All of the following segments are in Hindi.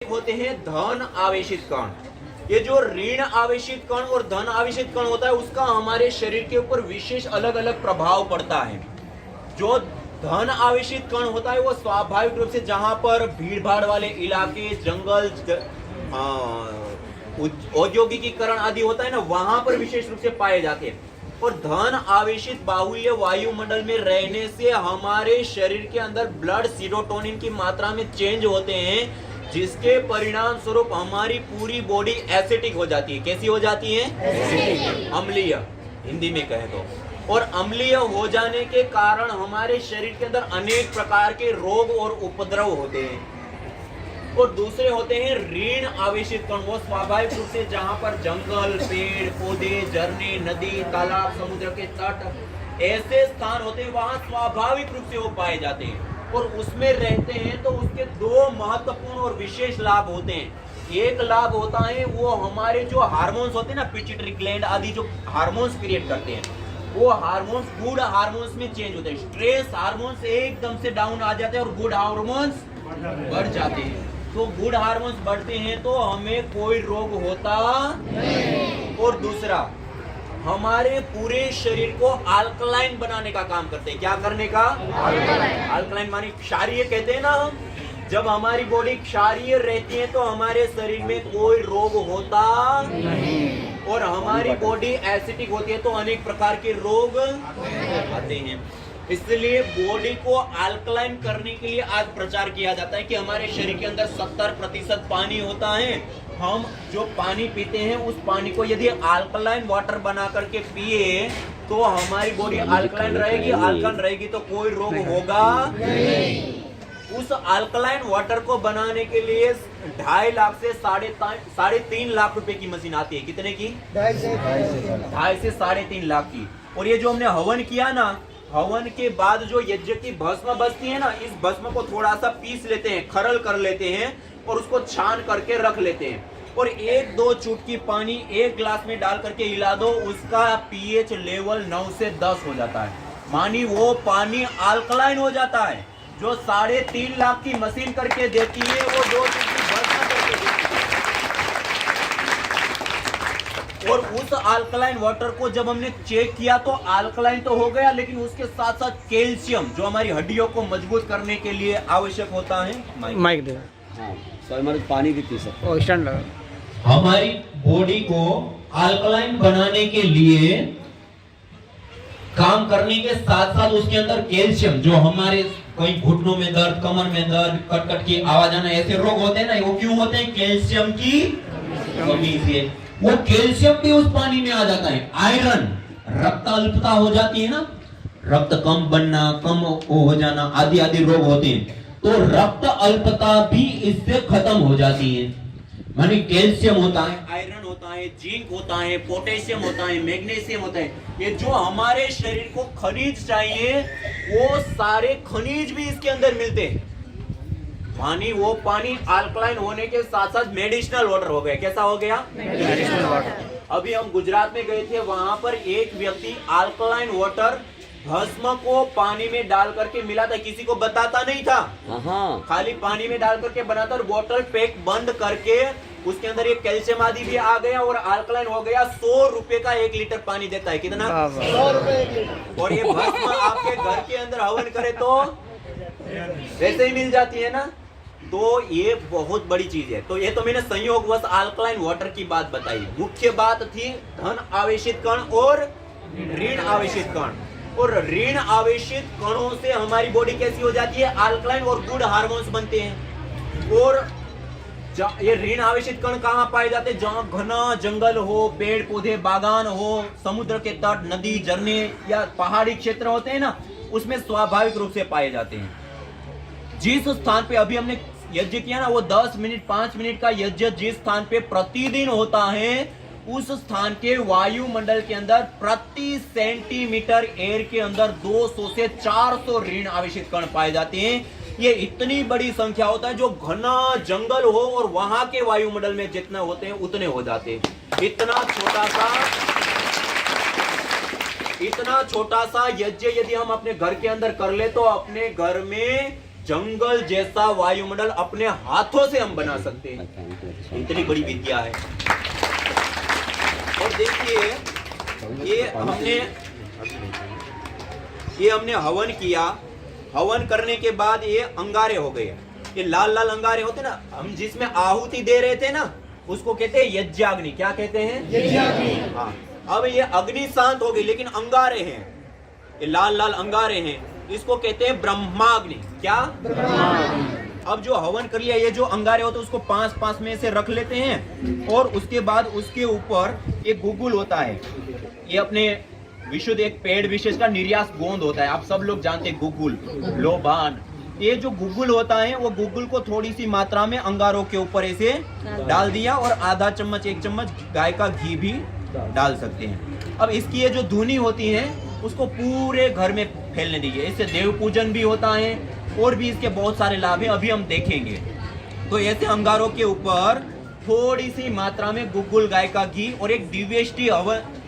होते हैं धन आवेशित कण। ये जो ऋण आवेशित कण और धन आवेशित कण होता है उसका हमारे शरीर के ऊपर विशेष अलग अलग प्रभाव पड़ता है। जो धन आवेशित कण होता है वो स्वाभाविक रूप से जहां पर भीड़ भाड़ वाले इलाके, जंगल, औद्योगिकीकरण आदि होता है ना, वहां पर विशेष रूप से पाए जाते हैं। और धन आवेशित बाहुल्य वायुमंडल में रहने से हमारे शरीर के अंदर ब्लड सीरोटोनिन की मात्रा में चेंज होते हैं, जिसके परिणाम स्वरूप हमारी पूरी बॉडी एसिडिक हो जाती है। कैसी हो जाती है? अम्लीय, हिंदी में कहे तो। और अम्लीय हो जाने के कारण हमारे शरीर के अंदर अनेक प्रकार के रोग और उपद्रव होते हैं। और दूसरे होते हैं ऋण आवेशित कण। वो स्वाभाविक रूप से जहां पर जंगल, पेड़ पौधे, झरने, नदी, तालाब, समुद्र के तट ऐसे स्थान होते हैं, वहां स्वाभाविक रूप से वो पाए जाते हैं और उसमें रहते हैं। तो उसके दो महत्वपूर्ण और विशेष लाभ होते हैं। एक लाभ होता है वो हमारे जो हार्मोन्स होते हैं ना, पिट्यूटरी ग्लैंड आदि जो हार्मोन्स क्रिएट करते हैं, वो हार्मोन्स गुड हार्मोन्स में चेंज होते हैं। स्ट्रेस हार्मोन्स एकदम से डाउन आ जाते हैं और गुड हार्मोन्स बढ़ जाते हैं। तो गुड हार्मोन्स बढ़ते हैं तो हमें कोई रोग होता नहीं। और दूसरा, हमारे पूरे शरीर को अल्कलाइन बनाने का काम करते हैं। क्या करने का? अल्कलाइन मानी क्षारीय कहते हैं ना हम। जब हमारी बॉडी क्षारीय रहती है तो हमारे शरीर में कोई रोग होता नहीं। और हमारी बॉडी एसिडिक होती है तो अनेक प्रकार के रोग आते हैं। इसलिए बॉडी को अल्कलाइन करने के लिए आज प्रचार किया जाता है कि हमारे शरीर के अंदर 70% पानी होता है। हम जो पानी पीते हैं उस पानी को यदि अल्कलाइन वाटर बना करके पिए तो हमारी बॉडी अल्कलाइन रहेगी। अल्कलाइन रहेगी तो कोई रोग होगा नहीं। उस अल्कलाइन वाटर को बनाने के लिए 2.5 लाख से 3.5 लाख रुपए की मशीन आती है। कितने की? 2.5 से 3.5 लाख की। और ये जो हमने हवन किया ना, हवन के बाद जो यज्ञ की भस्म बचती है ना, इस भस्म को थोड़ा सा पीस लेते हैं, खरल कर लेते हैं और उसको छान करके रख लेते हैं। और 1-2 चुटकी पानी 1 गिलास में डाल करके हिला दो, उसका पीएच लेवल 9 से 10 हो जाता है। मानी वो पानी अल्कलाइन हो जाता है। जो 3.5 लाख की मशीन करके देती है वो 2 चुटकी भस्म करके देती है। और उस अल्कलाइन वाटर को जब हमने चेक किया तो अल्कलाइन तो हो गया, लेकिन उसके साथ साथ कैल्शियम जो हमारी हड्डियों को मजबूत करने के लिए आवश्यक होता है। माइक दे। पानी भी पी सकते। स्टैंड लगा। हमारी बॉडी को अल्कलाइन बनाने के लिए काम करने के साथ साथ उसके अंदर कैल्शियम, जो हमारे कहीं घुटनों में दर्द, कमर में दर्द, कट की आवाज आना, ऐसे रोग होते हैं ना, वो क्यों होते हैं? कैल्शियम की कमी से। वो कैल्शियम भी उस पानी में आ जाता है। आयरन, रक्त अल्पता हो जाती है ना, रक्त कम बनना, कम हो जाना आदि आदि रोग होते हैं, तो रक्त अल्पता भी इससे खत्म हो जाती है। मानी कैल्शियम होता है, आयरन होता है, जिंक होता है, पोटेशियम होता है, मैग्नीशियम होता है। ये जो हमारे शरीर को खनिज चाहिए वो सारे खनिज भी इसके अंदर मिलते हैं। मानी वो पानी अल्कलाइन होने के साथ साथ मेडिसिनल वाटर हो गया। कैसा हो गया? Medicinal water. अभी हम गुजरात में गए थे, वहां पर एक व्यक्ति अल्कलाइन वाटर भस्म को पानी में डाल करके मिला था, किसी को बताता नहीं था, खाली पानी में डाल करके बनाता और बोतल पैक बंद करके उसके अंदर ये कैल्शियम आदि भी आ गया और अल्कलाइन हो गया। 100 रुपए का 1 लीटर पानी देता है। कितना? 100 रुपए। और ये भस्म आपके घर के अंदर हवन करे तो वैसे ही मिल जाती है ना। तो ये बहुत बड़ी चीज है। तो ये तो मैंने संयोगवश अल्कलाइन वाटर की बात बताई। मुख्य बात थी धन आवेशित कण और ऋण आवेशित कण। और ऋण आवेशित कणों से हमारी बॉडी कैसी हो जाती है? अल्कलाइन और गुड हार्मोन्स बनते हैं। और ये ऋण आवेशित कण कहाँ पाए जाते हैं? जहाँ घना जंगल हो, पेड़ पौधे, बागान हो, समुद्र के तट, नदी, झरने या पहाड़ी क्षेत्र होते हैं ना, उसमें स्वाभाविक रूप से पाए जाते हैं। जिस स्थान पे अभी हमने यज्ञ किया ना, वो 10 मिनट 5 मिनट का यज्ञ जिस स्थान पे प्रतिदिन होता है, उस स्थान के वायुमंडल के अंदर प्रति सेंटीमीटर एयर के अंदर 200 से 400 ऋण आवेशित कण पाए जाते हैं। ये इतनी बड़ी संख्या होता है। जो घना जंगल हो और वहां के वायुमंडल में जितने होते हैं उतने हो जाते हैं। इतना छोटा सा यज्ञ यदि हम अपने घर के अंदर कर ले तो अपने घर में जंगल जैसा वायुमंडल अपने हाथों से हम बना सकते हैं। इतनी बड़ी विद्या है। और देखिए ये हमने हवन किया। हवन करने के बाद ये अंगारे हो गए। ये लाल लाल अंगारे होते ना, हम जिसमें आहुति दे रहे थे ना, उसको कहते हैं यज्ञाग्नि। क्या कहते हैं? यज्ञाग्नि। हाँ, अब ये अग्नि शांत हो गई, लेकिन अंगारे हैं, ये लाल लाल अंगारे हैं, इसको कहते हैं ब्रह्माग्नि। क्या? ब्रह्माग्नि। अब जो हवन कर लिया, ये जो अंगारे होते हैं उसको 5-5 में से रख लेते हैं, और उसके बाद उसके ऊपर एक गुगुल होता है। ये अपने विशुद्ध एक पेड़ विशेष का निर्यास गोंद होता है, आप सब लोग जानते हैं, गुगुल, लोबान। ये जो गुगुल होता है, वो गुगुल को थोड़ी सी मात्रा में अंगारों के ऊपर ऐसे डाल दिया, और आधा चम्मच 1 चम्मच गाय का घी भी डाल सकते हैं। अब इसकी ये जो धुनी होती है उसको पूरे घर में फैलने दीजिए। इससे देव पूजन भी होता है, और भी इसके बहुत सारे लाभ हैं, अभी हम देखेंगे। तो ऐसे अंगारों के ऊपर थोड़ी सी मात्रा में गुगुल गाय का घी और एक दिव्यष्टि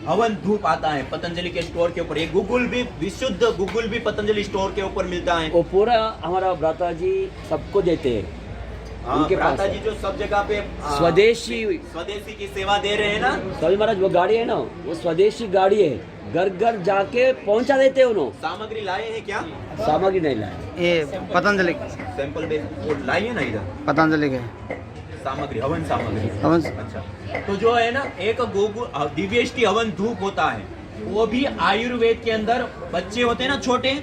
हवन धूप आता है पतंजलि के स्टोर के ऊपर। एक गुगुल भी, विशुद्ध गुगुल भी पतंजलि स्टोर के ऊपर मिलता है। वो पूरा हमारा भ्राता जी सबको देते हैं। उनके भ्राता जी जो सब जगह पे स्वदेशी की सेवा दे रहे हैं ना। स्वामी महाराज वो गाड़ी है ना, वो स्वदेशी गाड़ी है, घर घर जाके पहुंचा देते हैं उन्होंने। सामग्री लाए हैं क्या? सामग्री नहीं लाए, ये पतंजलि सैंपल बेस वो लाए हैं ना इधर, पतंजलि के सामग्री, हवन सामग्री। हवन। अच्छा, तो जो है ना, एक दिव्यष्टि हवन धूप होता है, वो भी आयुर्वेद के अंदर बच्चे होते हैं ना, छोटे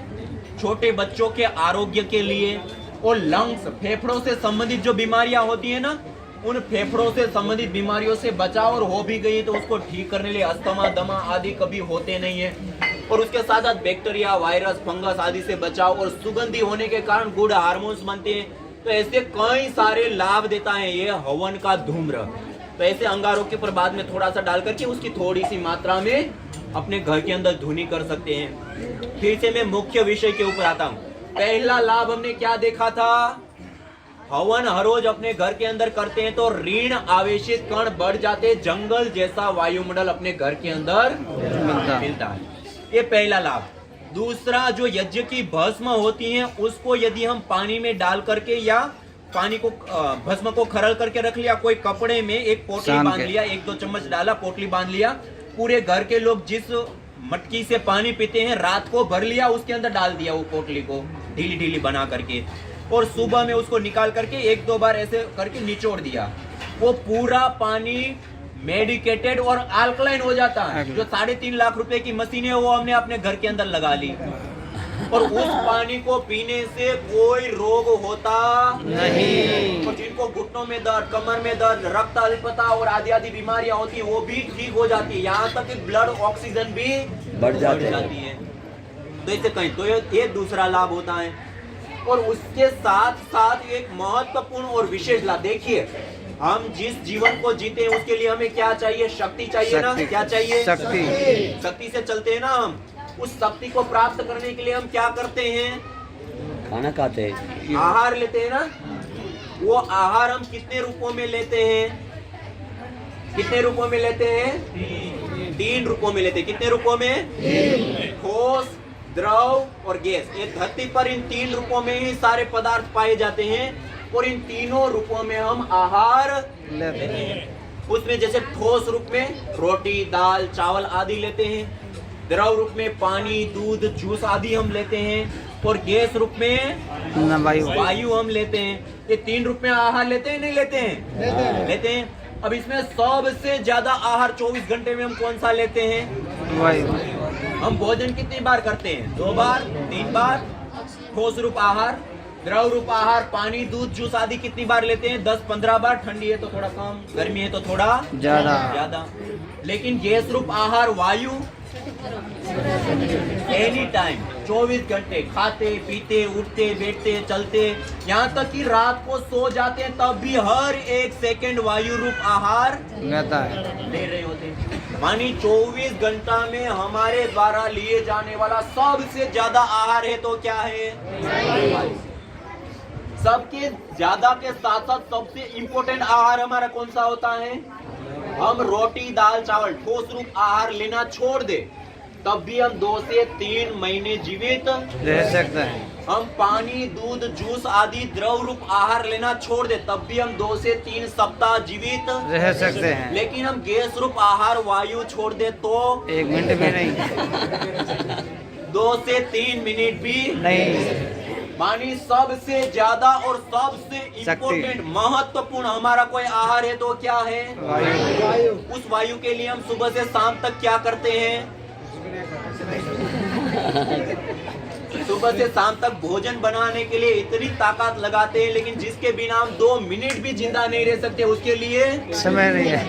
छोटे बच्चों के आरोग्य के लिए, और लंग्स, फेफड़ों से संबंधित जो बीमारियां होती है ना, उन फेफड़ों से संबंधित बीमारियों से बचाव, और हो भी गई तो उसको ठीक करने लिए अस्थमा, दमा आदि कभी होते नहीं है, और उसके साथ साथ बैक्टीरिया, वायरस, फंगस आदि से बचाव, और सुगंधी होने के कारण गुड हार्मोन्स बनते हैं। तो ऐसे कई सारे लाभ देता है ये हवन का धूम्र। तो ऐसे अंगारों के ऊपर बाद में थोड़ा सा डाल करके उसकी थोड़ी सी मात्रा में अपने घर के अंदर धुनी कर सकते हैं। फिर से मैं मुख्य विषय के ऊपर आता हूँ। पहला लाभ हमने क्या देखा था? हवन हर रोज अपने घर के अंदर करते हैं तो ऋण आवेशित कण बढ़ जाते, जंगल जैसा वायुमंडल अपने घर के अंदर मिलता है। ये पहला लाभ। दूसरा, जो यज्ञ की भस्म होती है उसको यदि हम पानी में डाल करके, या पानी को भस्म को खरल करके रख लिया, कोई कपड़े में एक पोटली बांध लिया, 1-2 चम्मच डाला, पोटली बांध लिया, पूरे घर के लोग जिस मटकी से पानी पीते हैं रात को भर लिया, उसके अंदर डाल दिया वो पोटली को ढीली ढीली बना करके, और सुबह में उसको निकाल करके 1-2 बार ऐसे करके निचोड़ दिया, वो पूरा पानी मेडिकेटेड और अल्कलाइन हो जाता है। जो 3.5 लाख रुपए की मशीन है वो हमने अपने घर के अंदर लगा ली, और उस पानी को पीने से कोई रोग होता नहीं। और जिनको घुटनों में दर्द, कमर में दर्द, रक्त अल्पता और आदि आदि बीमारियां होती है वो भी ठीक हो जाती है, यहाँ तक कि ब्लड ऑक्सीजन भी बढ़ जाती है। तो इससे कहीं तो ये दूसरा लाभ होता है। और उसके साथ साथ एक महत्वपूर्ण और विशेष लाभ, देखिए हम जिस जीवन को जीते हैं उसके लिए हमें क्या चाहिए? शक्ति चाहिए ना। क्या चाहिए? शक्ति से चलते हैं ना हम। उस शक्ति को प्राप्त करने के लिए हम क्या करते हैं? खाना खाते हैं, आहार लेते हैं ना। वो आहार हम कितने रूपों में लेते हैं? कितने रूपों में लेते हैं? 3 रूपों में लेते हैं। कितने रूपों में? ठोस, द्रव और गैस। ये धरती पर इन 3 रूपों में ही सारे पदार्थ पाए जाते हैं, और इन तीनों रूपों में हम आहार लेते हैं। उसमें जैसे ठोस रूप में रोटी, दाल, चावल आदि लेते हैं, द्रव रूप में पानी, दूध, जूस आदि हम लेते हैं, और गैस रूप में वायु हम लेते हैं। ये 3 रूप में आहार लेते हैं, नहीं लेते हैं? लेते हैं। अब इसमें सबसे ज्यादा आहार 24 घंटे में हम कौन सा लेते हैं? वायु। हम भोजन कितनी बार करते हैं? 2 बार, 3 बार। ठोस रूप आहार, द्रव रूप आहार, पानी, दूध, जूस आदि कितनी बार लेते हैं? 10-15 बार। ठंडी है तो थोड़ा कम, गर्मी है तो थोड़ा ज्यादा। लेकिन गैस रूप आहार वायु एनी टाइम, 24 घंटे खाते, पीते, उठते, बैठते, चलते, यहाँ तक कि रात को सो जाते हैं तब भी हर 1 सेकंड वायु रूप आहार लेता है, ले रहे होते हैं। मानी 24 घंटा में हमारे द्वारा लिए जाने वाला सबसे ज्यादा आहार है तो क्या है? सबके ज्यादा के साथ साथ सबसे इंपॉर्टेंट आहार हमारा कौन सा होता है? हम रोटी, दाल, चावल, ठोस रूप आहार लेना छोड़ दे तब भी हम 2 से 3 महीने जीवित रह सकते हैं। हम पानी, दूध, जूस आदि द्रव रूप आहार लेना छोड़ दे तब भी हम 2 से 3 सप्ताह जीवित रह सकते हैं। लेकिन हम गैस रूप आहार वायु छोड़ दे तो 1 मिनट भी नहीं। 2 से 3 मिनट भी नहीं। मानी सबसे ज्यादा और सबसे इम्पोर्टेंट महत्वपूर्ण हमारा कोई आहार है तो क्या है? वायु। उस वायु के लिए हम सुबह से शाम तक क्या करते हैं? सुबह से शाम तक भोजन बनाने के लिए इतनी ताकत लगाते हैं, लेकिन जिसके बिना हम 2 मिनट भी जिंदा नहीं रह सकते उसके लिए समय नहीं है।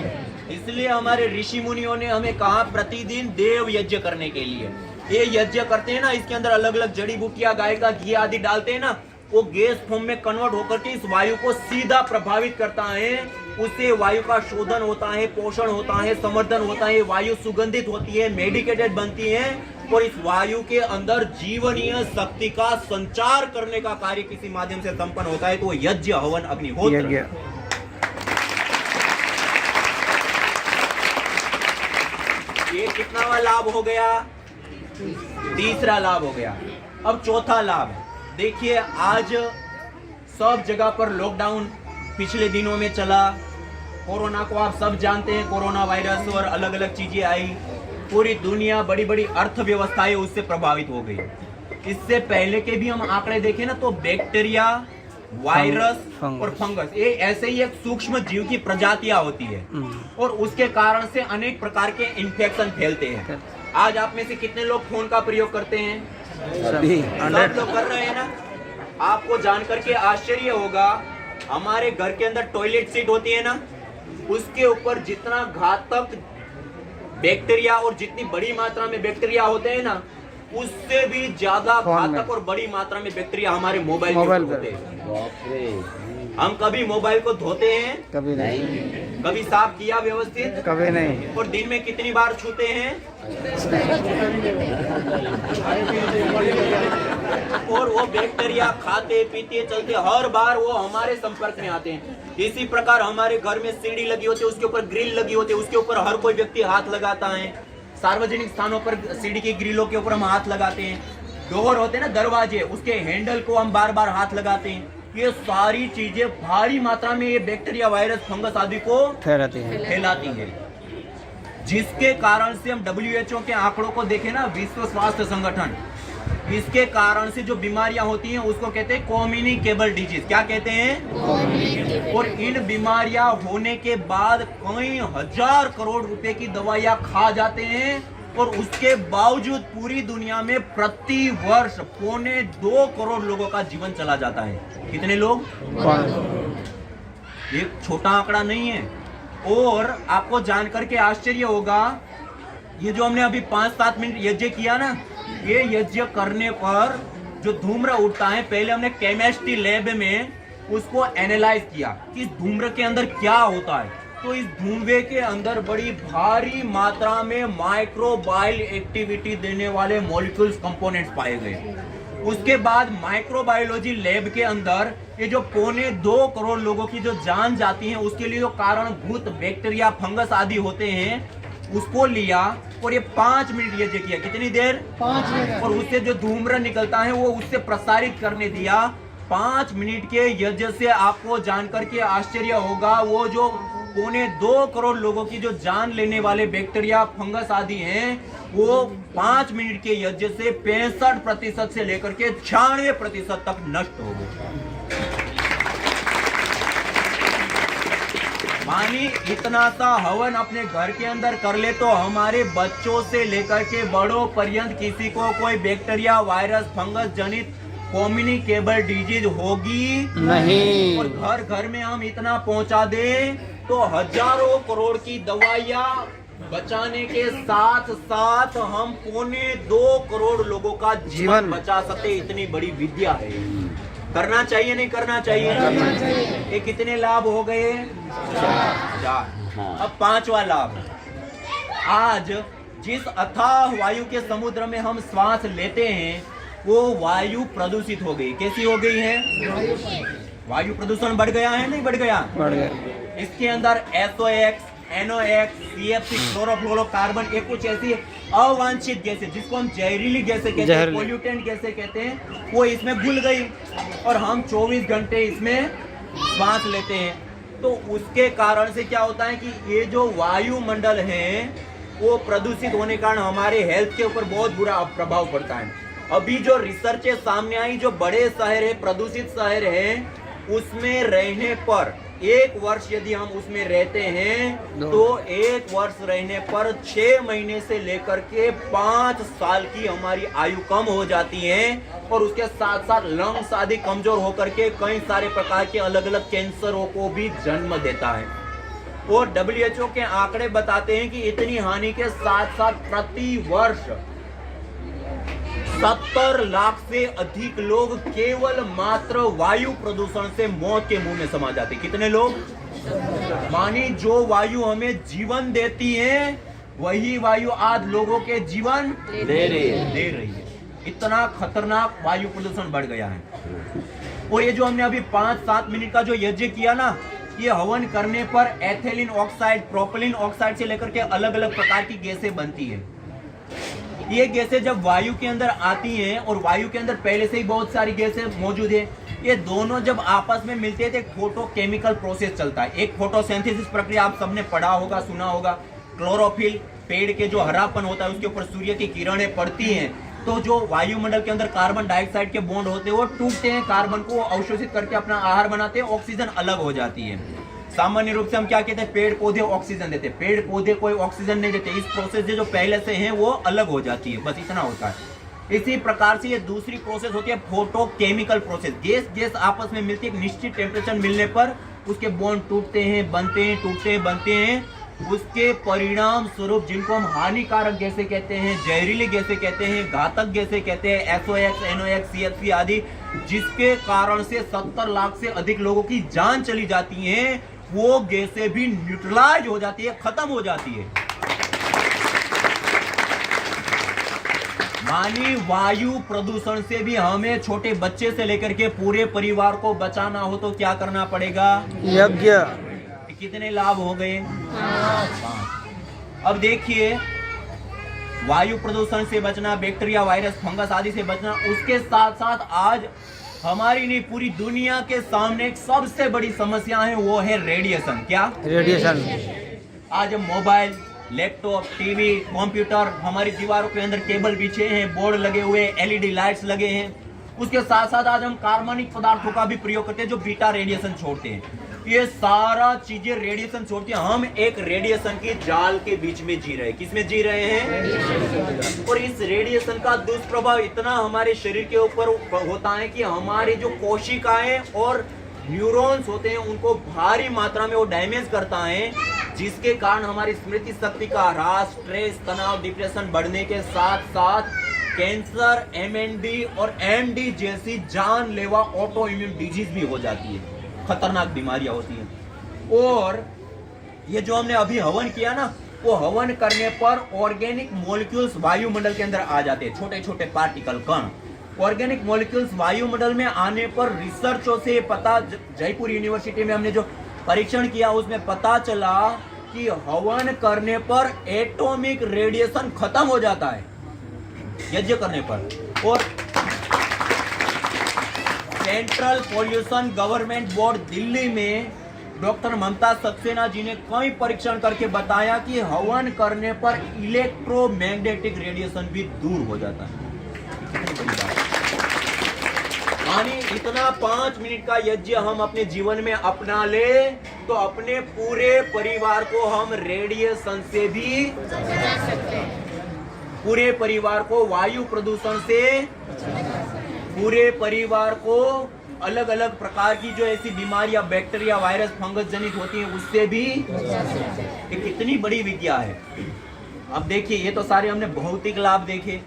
इसलिए हमारे ऋषि मुनियों ने हमें कहा प्रतिदिन देव यज्ञ करने के लिए। ये यज्ञ करते हैं ना, इसके अंदर अलग अलग जड़ी बूटियां, गाय का घी आदि डालते हैं ना, वो गैस फॉर्म में कन्वर्ट होकर के इस वायु को सीधा प्रभावित करता है। उससे वायु का शोधन होता है, पोषण होता है, संवर्धन होता है, वायु सुगंधित होती है, मेडिकेटेड बनती है और इस वायु के अंदर जीवनीय शक्ति का संचार करने का कार्य किसी माध्यम से संपन्न होता है तो यज्ञ, हवन, अग्निहोत्र। ये कितनावा लाभ हो गया? तीसरा लाभ हो गया। अब चौथा लाभ देखिए, आज सब जगह पर लॉकडाउन पिछले दिनों में चला। कोरोना को आप सब जानते हैं, कोरोना वायरस और अलग अलग चीजें आई। पूरी दुनिया, बड़ी बड़ी अर्थव्यवस्थाएं उससे प्रभावित हो गई। इससे पहले के भी हम आंकड़े देखें ना तो बैक्टीरिया, वायरस और फंगस, ये ऐसे ही एक सूक्ष्म जीव की प्रजातियां होती है और उसके कारण से अनेक प्रकार के इन्फेक्शन फैलते हैं। आज आप में से कितने लोग फोन का प्रयोग करते हैं? सब लोग कर रहे हैं ना। आपको जानकर के आश्चर्य होगा, हमारे घर के अंदर टॉयलेट सीट होती है ना, उसके ऊपर जितना घातक बैक्टीरिया और जितनी बड़ी मात्रा में बैक्टीरिया होते हैं ना, उससे भी ज्यादा घातक और बड़ी मात्रा में बैक्टीरिया हमारे मोबाइल में होते हैं। हम कभी मोबाइल को धोते हैं? कभी नहीं। कभी साफ किया व्यवस्थित? कभी नहीं। और दिन में कितनी बार छूते हैं? और वो बैक्टीरिया खाते पीते चलते हर बार वो हमारे संपर्क में आते हैं। इसी प्रकार हमारे घर में सीढ़ी लगी होती है, उसके ऊपर ग्रिल लगी होती है, उसके ऊपर हर कोई व्यक्ति हाथ लगाता है। सार्वजनिक स्थानों पर सीढ़ी की ग्रिलों के ऊपर हम हाथ लगाते हैं। डोर होते हैं ना, दरवाजे, उसके हैंडल को हम बार बार हाथ लगाते हैं। ये सारी चीजें भारी मात्रा में ये बैक्टीरिया, वायरस, फंगस आदि को फैलाती है, जिसके कारण से हम WHO के आंकड़ों को देखें ना, विश्व स्वास्थ्य संगठन, इसके कारण से जो बीमारियां होती हैं उसको कहते हैं कम्युनिकेबल डिजीज। क्या कहते हैं? और इन बीमारियां होने के बाद कई हजार करोड़ रुपए की दवाइयां खा जाते हैं और उसके बावजूद पूरी दुनिया में प्रति वर्ष 2.25 करोड़ लोगों का जीवन चला जाता है। कितने लोग? एक छोटा आंकड़ा नहीं है। और आपको जानकर के आश्चर्य होगा, ये जो हमने अभी 5-7 मिनट यज्ञ किया ना, ये यज्ञ करने पर जो धूम्र उठता है, पहले हमने केमिस्ट्री लैब में उसको एनालाइज किया कि इस धूम्र के अंदर क्या होता है। तो इस धुएं के अंदर बड़ी भारी मात्रा में माइक्रोबायल एक्टिविटी देने वाले मॉलिक्यूल्स, कंपोनेंट्स पाए गए। उसके बाद माइक्रोबायोलॉजी लैब के अंदर ये जो 2.25 करोड़ लोगों की जो जान जाती है, उसके लिए जो कारणभूत बैक्टीरिया, फंगस आदि होते हैं, उसको लिया और ये 5 मिनट यज्ञ किया। कितनी देर? 5 मिनट। और उससे जो धूम्र निकलता है वो उससे प्रसारित करने दिया। 5 मिनट के यज्ञ से आपको जानकर के आश्चर्य होगा, वो जो 2.25 करोड़ लोगों की जो जान लेने वाले बैक्टीरिया, फंगस आदि हैं, वो 5 मिनट के यज्ञ से 65% से लेकर के 96% तक नष्ट हो गए। मानी इतना सा हवन अपने घर के अंदर कर ले तो हमारे बच्चों से लेकर के बड़ों पर्यंत किसी को कोई बैक्टीरिया, वायरस, फंगस जनित कम्युनिकेबल डिजीज होगी नहीं। और घर घर में हम इतना पहुंचा दे तो हजारों करोड़ की दवाइयां बचाने के साथ साथ हम 2.25 करोड़ लोगों का जीवन बचा सकते। इतनी बड़ी विद्या है। करना चाहिए नहीं करना चाहिए? ये कितने लाभ हो गए? 4। अब 5वां लाभ, आज जिस अथाह वायु के समुद्र में हम श्वास लेते हैं वो वायु प्रदूषित हो गई। कैसी हो गई है? वायु प्रदूषण बढ़ गया है नहीं बढ़ गया? बढ़ गया। इसके अंदर SOx, NOx, CFC, क्लोरोफ्लोरोकार्बन, ये कुछ ऐसी अवांछित गैसें, जिसको हम जहरीली गैसें कहते हैं, पोल्यूटेंट गैसें कहते हैं, वो इसमें घुल गई और हम 24 घंटे इसमें सांस लेते हैं। तो उसके कारण से क्या होता है कि ये जो वायुमंडल है वो प्रदूषित होने के कारण हमारे हेल्थ के ऊपर बहुत बुरा प्रभाव पड़ता है। अभी जो रिसर्च सामने आई, जो बड़े शहर है, प्रदूषित शहर है, उसमें रहने पर 1 वर्ष यदि हम उसमें रहते हैं तो 1 वर्ष रहने पर 6 महीने से लेकर के 5 साल की हमारी आयु कम हो जाती है और उसके साथ साथ लंग्स आदि कमजोर होकर के कई सारे प्रकार के अलग अलग कैंसरों को भी जन्म देता है। और WHO के आंकड़े बताते हैं कि इतनी हानि के साथ साथ प्रति वर्ष 70 लाख से अधिक लोग केवल मात्र वायु प्रदूषण से मौत के मुंह में समा जाते। कितने लोग? मानी जो वायु हमें जीवन देती है वही वायु आज लोगों के जीवन दे रही है। इतना खतरनाक वायु प्रदूषण बढ़ गया है। और ये जो हमने अभी 5-7 मिनट का जो यज्ञ किया ना, ये हवन करने पर एथिलीन ऑक्साइड, प्रोपिलीन ऑक्साइड से लेकर के अलग अलग प्रकार की गैसें बनती है। ये गैसें जब वायु के अंदर आती हैं और वायु के अंदर पहले से ही बहुत सारी गैसें मौजूद है, ये दोनों जब आपस में मिलते हैं तो एक फोटोकेमिकल प्रोसेस चलता है। एक फोटोसिंथेसिस प्रक्रिया आप सबने पढ़ा होगा, सुना होगा। क्लोरोफिल, पेड़ के जो हरापन होता है उसके ऊपर सूर्य की किरणें पड़ती हैं तो जो वायुमंडल के अंदर कार्बन डाइऑक्साइड के बॉन्ड होते हैं वो टूटते हैं, कार्बन को अवशोषित करके अपना आहार बनाते हैं, ऑक्सीजन अलग हो जाती है। सामान्य रूप से हम क्या कहते हैं? पेड़ पौधे ऑक्सीजन देते हैं, पेड़ पौधे कोई ऑक्सीजन नहीं देते। इस प्रोसेस से जो पहले से है वो अलग हो जाती है, बस इतना होता है। इसी प्रकार से ये दूसरी प्रोसेस होती है फोटोकेमिकल प्रोसेस। गैस आपस में मिलती है, एक निश्चित टेम्परेचर मिलने पर उसके बॉन्ड टूटते हैं, बनते हैं, टूटते हैं, बनते हैं। उसके परिणाम स्वरूप जिनको हम हानिकारक गैसें कहते हैं, जहरीली गैसें कहते हैं, घातक गैसें कहते हैं, SOx, NOx, CFC आदि, जिसके कारण से 70 लाख से अधिक लोगों की जान चली जाती है, वो गैसें भी न्यूट्रलाइज हो जाती है, खत्म हो जाती है। मानी वायु प्रदूषण से भी हमें छोटे बच्चे से लेकर के पूरे परिवार को बचाना हो तो क्या करना पड़ेगा? यज्ञ। कितने लाभ हो गए? 5। अब देखिए, वायु प्रदूषण से बचना, बैक्टीरिया, वायरस, फंगस आदि से बचना, उसके साथ साथ आज हमारी नहीं पूरी दुनिया के सामने एक सबसे बड़ी समस्या है, वो है रेडिएशन। क्या? रेडिएशन। आज हम मोबाइल, लैपटॉप, टीवी, कंप्यूटर, हमारी दीवारों के अंदर केबल बिछे हैं, बोर्ड लगे हुए, LED लाइट्स लगे हैं। उसके साथ साथ आज हम कार्बनिक पदार्थों का भी प्रयोग करते हैं जो बीटा रेडिएशन छोड़ते हैं। ये सारा चीजें रेडिएशन छोड़ती हैं। हम एक रेडिएशन की जाल के बीच में जी रहे हैं। किसमें जी रहे हैं? और इस रेडिएशन का दुष्प्रभाव इतना हमारे शरीर के ऊपर होता है कि हमारे जो कोशिकाएं और न्यूरॉन्स होते हैं उनको भारी मात्रा में वो डैमेज करता है, जिसके कारण हमारी स्मृति शक्ति का ह्रास, स्ट्रेस, तनाव, डिप्रेशन बढ़ने के साथ साथ कैंसर, MND और MD जैसी जानलेवा ऑटो इम्यून डिजीज भी हो जाती है। खतरनाक बीमारियां होती हैं। और ये जो हमने अभी हवन किया ना, वो हवन करने पर ऑर्गेनिक मॉलिक्यूल्स वायुमंडल के अंदर आ जाते हैं, छोटे छोटे पार्टिकल, कण। ऑर्गेनिक मॉलिक्यूल्स वायुमंडल में आने पर रिसर्चों से पता, जयपुर यूनिवर्सिटी में हमने जो परीक्षण किया उसमें पता चला कि हवन करने पर एटॉमिक रेडिएशन खत्म हो जाता है यज्ञ करने पर। और central pollution government board Delhi में डॉक्टर ममता सक्सेना जी ने कई परीक्षण करके बताया कि हवन करने पर इलेक्ट्रोमैग्नेटिक रेडिएशन भी दूर हो जाता है। यानी इतना 5 मिनट का यज्ञ हम अपने जीवन में अपना ले तो अपने पूरे परिवार को हम रेडिएशन से भी बचा सकते हैं। पूरे परिवार को वायु प्रदूषण से, पूरे परिवार को अलग अलग प्रकार की जो ऐसी बीमारियां, बैक्टीरिया, वायरस, फंगस जनित होती हैं उससे भी। ये कितनी बड़ी विद्या है। अब देखिए, ये तो सारे हमने भौतिक लाभ देखे।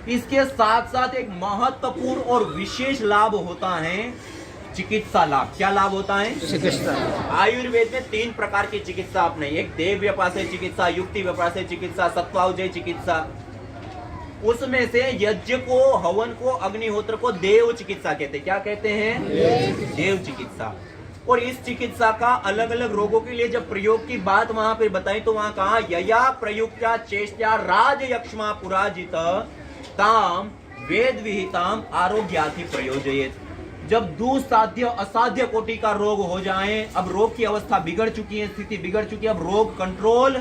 इसके साथ साथ एक महत्वपूर्ण और विशेष लाभ होता है चिकित्सा लाभ। क्या लाभ होता है? चिकित्सा। आयुर्वेद में 3 प्रकार की चिकित्सा अपने, एक देव व्यपाशय चिकित्सा, युक्ति व्यपाशय चिकित्सा, सत्वावजय चिकित्सा। उसमें से यज्ञ को, हवन को, अग्निहोत्र को देव चिकित्सा कहते हैं। क्या कहते हैं? देव चिकित्सा। और इस चिकित्सा का अलग अलग रोगों के लिए जब प्रयोग की बात वहां पे बताई तो वहां कहा यया प्रयुक्ता चेष्टा राज यक्ष्मा पुराजित ताम वेद विहिताम आरोग्याति प्रयोजयेत। जब दुस्साध्य असाध्य कोटि का रोग हो जाए, अब रोग की अवस्था बिगड़ चुकी है, स्थिति बिगड़ चुकी है, अब रोग कंट्रोल,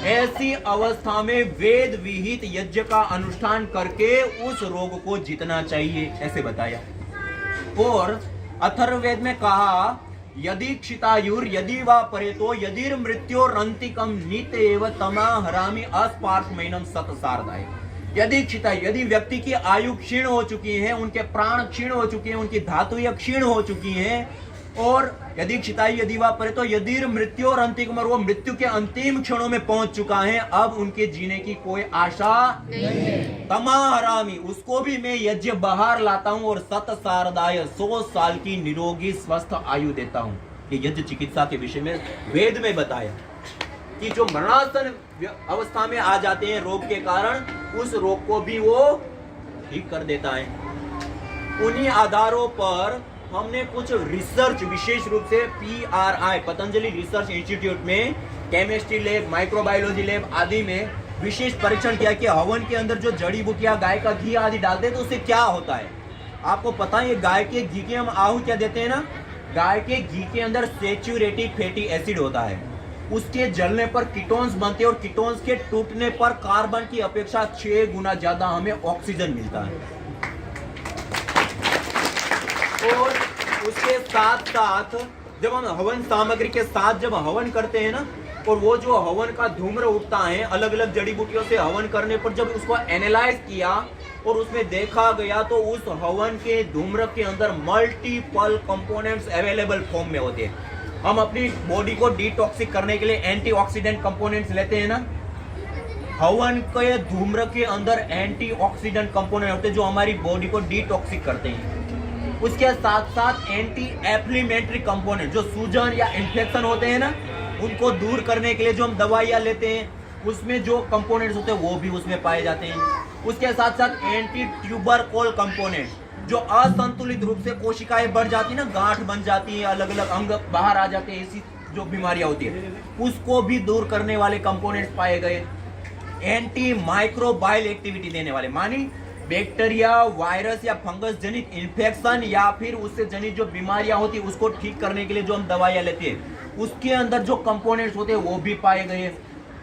ऐसी अवस्था में वेद विहित यज्ञ का अनुष्ठान करके उस रोग को जीतना चाहिए, ऐसे बताया। और अथर्ववेद में कहा यदि क्षितायुर यदि वा परेतो यदिर मृत्योरंतिकम नित एव तमा हरामि अस्पार्थमैनम सतसारदाय। यदि क्षितायु यदि व्यक्ति की आयु क्षीण हो चुकी है, उनके प्राण क्षीण हो चुके हैं, उनकी धातुएं क्षीण हो चुकी हैं, और यदि क्षितायु यदि वा परेतो यदिर मृत्योरंतिकम, वो मृत्यु के अंतिम क्षणों में पहुंच चुका है, अब उनके जीने की कोई आशा नहीं। तमा हरामी, उसको भी मैं यज्ञ बाहर लाता हूं और सतसारदाय 100 साल की निरोगी स्वस्थ आयु देता हूं। ये यज्ञ चिकित्सा के विषय में वेद में बताया कि जो मरणासन अवस्था में आ जाते हैं रोग के कारण, उस रोग को भी वो ठीक कर देता है। उन्हीं आधारों पर हमने कुछ रिसर्च, विशेष रूप से PRI पतंजलि रिसर्च इंस्टीट्यूट में केमिस्ट्री लैब, माइक्रोबायोलॉजी लैब आदि में विशेष परीक्षण किया कि हवन के अंदर जो जड़ी बूटियां, गाय का घी आदि डालते हैं तो उससे क्या होता है। आपको पता है, गाय के घी के हम आहू क्या देते हैं ना, गाय के घी के अंदर सैचुरेटेड फैटी एसिड होता है, उसके जलने पर कीटोन्स बनते हैं और कीटोन्स के टूटने पर कार्बन की अपेक्षा 6 गुना ज्यादा हमें ऑक्सीजन मिलता है। और उसके साथ साथ जब हम हवन सामग्री के साथ जब हवन करते हैं ना, और वो जो हवन का धूम्र उठता है, अलग अलग जड़ी बूटियों से हवन करने पर जब उसको एनालाइज किया और उसमें देखा गया तो उस हवन के धूम्र के अंदर मल्टीपल कंपोनेंट्स अवेलेबल फॉर्म में होते हैं। हम अपनी बॉडी को डिटॉक्सिक करने के लिए एंटीऑक्सीडेंट कंपोनेंट्स लेते हैं ना, हवन के धूम्र के अंदर एंटीऑक्सीडेंट कंपोनेंट होते हैं जो हमारी बॉडी को डिटॉक्सिक करते हैं। उसके साथ साथ एंटी एफ्लेमेटरी कंपोनेंट, जो सूजन या इन्फेक्शन होते हैं ना, उनको दूर करने के लिए जो हम दवाइयां लेते हैं, उसमें जो कंपोनेंट्स होते हैं वो भी उसमें पाए जाते हैं। उसके साथ साथ एंटी ट्यूबरकुल कंपोनेंट, जो असंतुलित रूप से कोशिकाएं बढ़ जाती है ना, गांठ बन जाती है, अलग अलग अंग बाहर आ जाते हैं, ऐसी जो बीमारियां होती है उसको भी दूर करने वाले कंपोनेंट्स पाए गए। एंटी माइक्रोबायल एक्टिविटी देने वाले, मानी बैक्टीरिया, वायरस या फंगस जनित इन्फेक्शन या फिर उससे जनित जो बीमारियां होती है उसको ठीक करने के लिए जो हम दवाइयां लेते हैं, उसके अंदर जो कंपोनेंट्स होते हैं वो भी पाए गए।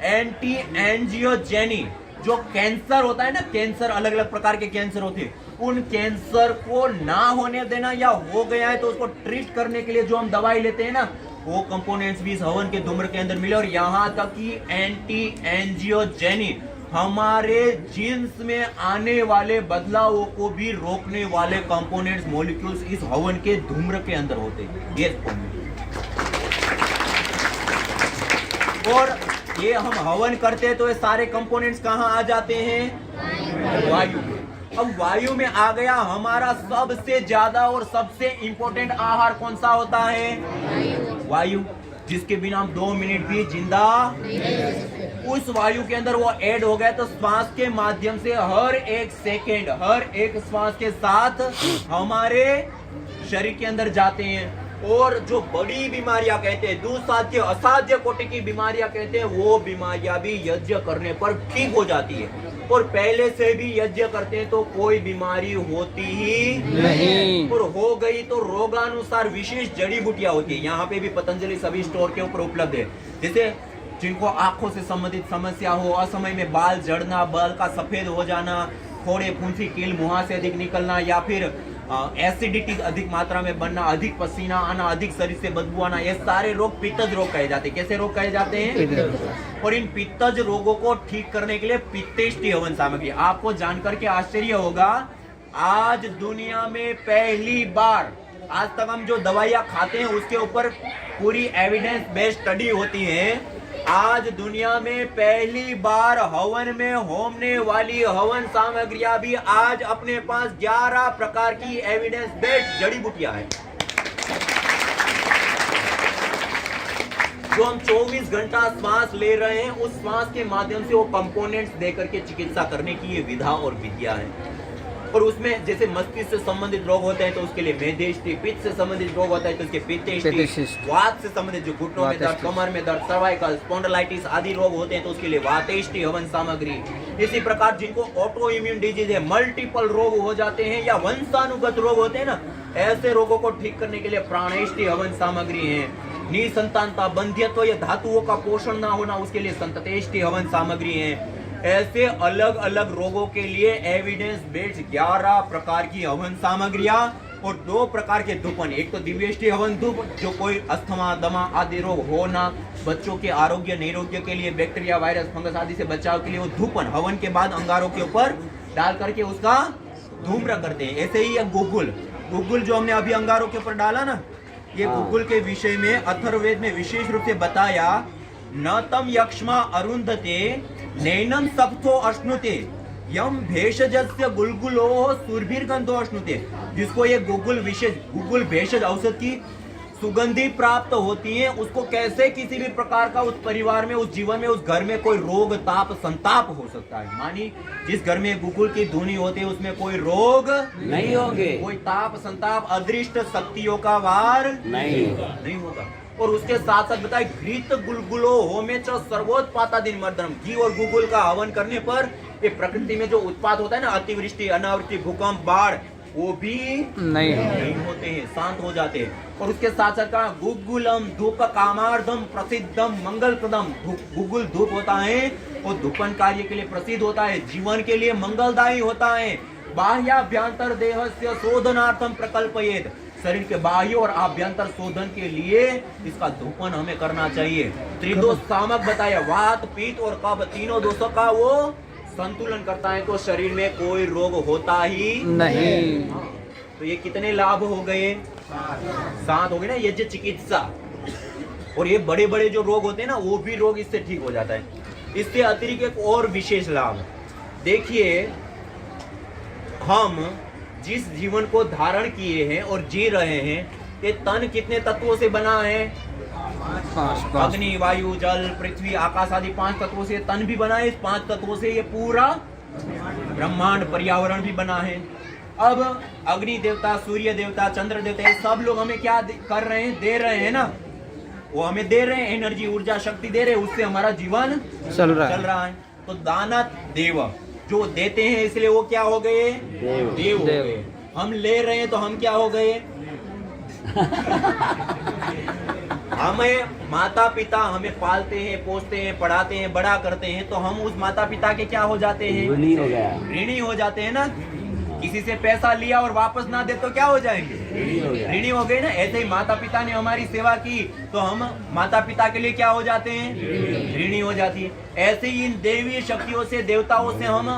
एंटी एंजियोजेनी, जो कैंसर होता है ना, कैंसर, अलग अलग प्रकार के कैंसर होते हैं, उन कैंसर को ना होने देना या हो गया है तो उसको ट्रीट करने के लिए जो हम दवाई लेते हैं ना, वो कंपोनेंट्स भी इस हवन के धूम्र के अंदर मिले। और यहाँ तक कि एंटी एंजियोजेनी, हमारे जीन्स में आने वाले बदलावों को भी रोकने वाले कंपोनेंट्स, मॉलिक्यूल्स इस हवन के धूम्र के अंदर होते हैं, गैस फॉर्म में। और ये हम हवन करते हैं तो ये सारे कंपोनेंट्स कहाँ आ जाते हैं? वायु में। अब वायु में आ गया, हमारा सबसे ज्यादा और सबसे इंपॉर्टेंट आहार कौन सा होता है? वायु, जिसके बिना हम 2 मिनट भी जिंदा, उस वायु के अंदर वो ऐड हो गया तो श्वास के माध्यम से हर एक सेकेंड, हर एक श्वास के साथ हमारे शरीर के अंदर जाते हैं। और जो बड़ी बीमारियां कहते हैं, दुस्साध्य असाध्य कोटि की बीमारियां कहते हैं, वो बीमारियां भी यज्ञ करने पर ठीक हो जाती है। और पहले से भी यज्ञ करते हैं तो कोई बीमारी होती ही नहीं, और हो गई तो रोगानुसार विशेष जड़ी बूटियां होती है। यहाँ पे भी पतंजलि सभी स्टोर के ऊपर उपलब्ध है। जैसे जिनको आंखों से संबंधित समस्या हो, असमय में बाल झड़ना, बाल का सफेद हो जाना, फोड़े, फुंसी, कील मुंह से अधिक निकलना, या फिर एसिडिटी अधिक मात्रा में बनना, अधिक पसीना आना, अधिक शरीर से बदबू आना, ये सारे रोग पित्तज रोग कहे जाते हैं। कैसे रोग कहे जाते हैं? और इन पित्तज रोगों को ठीक करने के लिए पित्तेष्टि हवन सामग्री, आपको जानकर के आश्चर्य होगा, आज दुनिया में पहली बार, आज तक हम जो दवाइयां खाते हैं उसके ऊपर पूरी एविडेंस बेस्ड स्टडी होती है, आज दुनिया में पहली बार हवन में होने वाली हवन सामग्रियां भी आज अपने पास 11 प्रकार की एविडेंस बेस्ड जड़ी बूटियां हैं, जो हम 24 घंटा श्वास ले रहे हैं, उस श्वास के माध्यम से वो कंपोनेंट्स देकर के चिकित्सा करने की ये विधा और विद्या है। और उसमें जैसे मस्तिष्क से संबंधित रोग होते हैं तो उसके लिए मेदेष्टि, पित्त से संबंधित रोग होता है तो उसके पित्तेष्टि, पित्तेष्टि, वात से संबंधित जो घुटनों में दर्द, वातेष्टि, कमर में दर्द, सर्वाइकल, स्पॉन्डिलाइटिस आदि रोग होते हैं तो उसके लिए वातेष्टि हवन सामग्री। इसी प्रकार जिनको ऑटो इम्यून डिजीज है, मल्टीपल रोग हो जाते हैं या वंशानुगत रोग होते हैं ना, ऐसे रोगों को ठीक करने के लिए प्राणेष्टि हवन सामग्री है। निसंतानता, बंध्यत्व या धातुओं का पोषण ना होना, उसके लिए संततेष्टि हवन सामग्री है। ऐसे अलग अलग रोगों के लिए एविडेंस बेस्ड 11 प्रकार की हवन सामग्रियां और 2 प्रकार के धूपन। एक तो दिव्यष्टि हवन धूप जो कोई अस्थमा, दमा आदि रोग हो ना, बच्चों के आरोग्य नैरोग्य के लिए, बैक्टीरिया, वायरस, फंगस आदि से बचाव के लिए वो धूपन हवन के बाद अंगारों के ऊपर डाल करके उसका धूम्र करते हैं। ऐसे ही गुग्गुल जो हमने अभी अंगारों के ऊपर डाला ना, ये गुग्गुल के विषय में अथर्ववेद में विशेष रूप से बताया, न तम यक्ष्मा अरुंधते नैनम सप्तो अश्नुते यम भेषजस्य गुलगुलो सुरभिर्गंधो अश्नुते। जिसको ये गुग्गुल भेषज औषध की सुगंधि प्राप्त होती है, उसको कैसे किसी भी प्रकार का उस परिवार में, उस जीवन में, उस घर में कोई रोग ताप संताप हो सकता है। मानी जिस घर में गुग्गुल की धुनी होती है उसमें कोई रोग नहीं होंगे, कोई ताप संताप अदृष्ट शक्तियों का वार नहीं होगा। और उसके साथ साथ बताए घृत गुलगुलो होमे च सर्वोत्पाता दिन मर्दनम। घी और गुग्गुल का हवन करने पर ये प्रकृति में जो उत्पात होता है ना, अतिवृष्टि, अनावृष्टि, भूकंप, बाढ़, वो भी नहीं होते हैं, शांत हो जाते हैं। और उसके साथ साथ कहा गुग्गुलम धूप कामार्धम प्रसिद्धम मंगल प्रदम। गुग्गुल धूप होता है वो धूपन कार्य के लिए प्रसिद्ध होता है, जीवन के लिए मंगलदायी होता है। बाह्याभ्यंतर देहस्य शोधनार्थम प्रकल्पयेत। शरीर के बाह्य और आभ्यंतर शोधन के लिए इसका धूपन हमें करना चाहिए। त्रिदोष सामक बताया, वात, पित्त और कफ तीनों दोषों का वो संतुलन करता है तो शरीर में कोई रोग होता ही नहीं। तो ये कितने लाभ हो गए? 7 हो गए ना, यज्ञ चिकित्सा। और ये बड़े बड़े जो रोग होते हैं ना, वो भी रोग इससे ठीक हो जाता है। इससे अतिरिक्त एक और विशेष लाभ देखिए, हम जिस जीवन को धारण किए हैं और जी रहे हैं, ये तन कितने तत्वों से बना है? 5 अग्नि, वायु, जल, पृथ्वी, आकाश आदि 5 तत्वों से तन भी बना है। इस 5 तत्वों से ये पूरा ब्रह्मांड पर्यावरण भी बना है। अब अग्नि देवता, सूर्य देवता, चंद्र देवता, ये सब लोग हमें क्या कर रहे हैं? दे रहे हैं ना, वो हमें दे रहे हैं एनर्जी, ऊर्जा, शक्ति दे रहे हैं, उससे हमारा जीवन चल रहा है। तो दाना देव जो देते हैं, इसलिए वो क्या हो गए? देव हो गए। हम ले रहे हैं तो हम क्या हो गए? हमें माता पिता हमें पालते हैं, पोसते हैं, पढ़ाते हैं, बड़ा करते हैं, तो हम उस माता पिता के क्या हो जाते हैं? ऋणी हो जाते हैं ना। किसी से पैसा लिया और वापस ना दे तो क्या हो जाएंगे? ऋणी हो गए ना। ऐसे ही माता पिता ने हमारी सेवा की तो हम माता पिता के लिए क्या हो जाते हैं? ऋणी हो जाती है। ऐसे ही इन देवी शक्तियों से, देवताओं से हम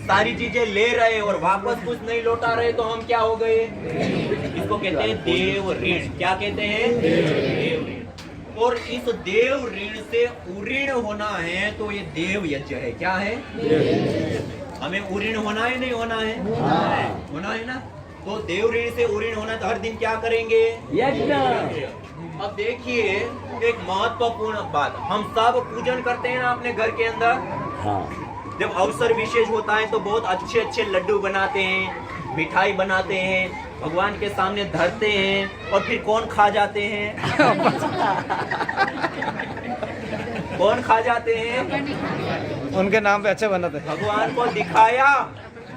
सारी चीजें ले रहे और वापस कुछ नहीं लौटा रहे तो हम क्या हो गए? इसको कहते हैं देव ऋण। क्या कहते हैं? देव ऋण। और इस देव ऋण से उऋण होना है तो ये देव यज्ञ है। क्या है? हमें उऋण होना है, नहीं होना है? होना है ना। तो देव ऋण से उऋण होना है तो हर दिन क्या करेंगे? यज्ञ। अब देखिए एक महत्वपूर्ण बात, हम सब पूजन करते हैं ना अपने घर के अंदर। जब अवसर विशेष होता है तो बहुत अच्छे अच्छे लड्डू बनाते हैं, मिठाई बनाते हैं, भगवान के सामने धरते हैं और फिर कौन खा जाते हैं? कौन खा जाते हैं? उनके नाम पे अच्छे बनाते हैं। भगवान को दिखाया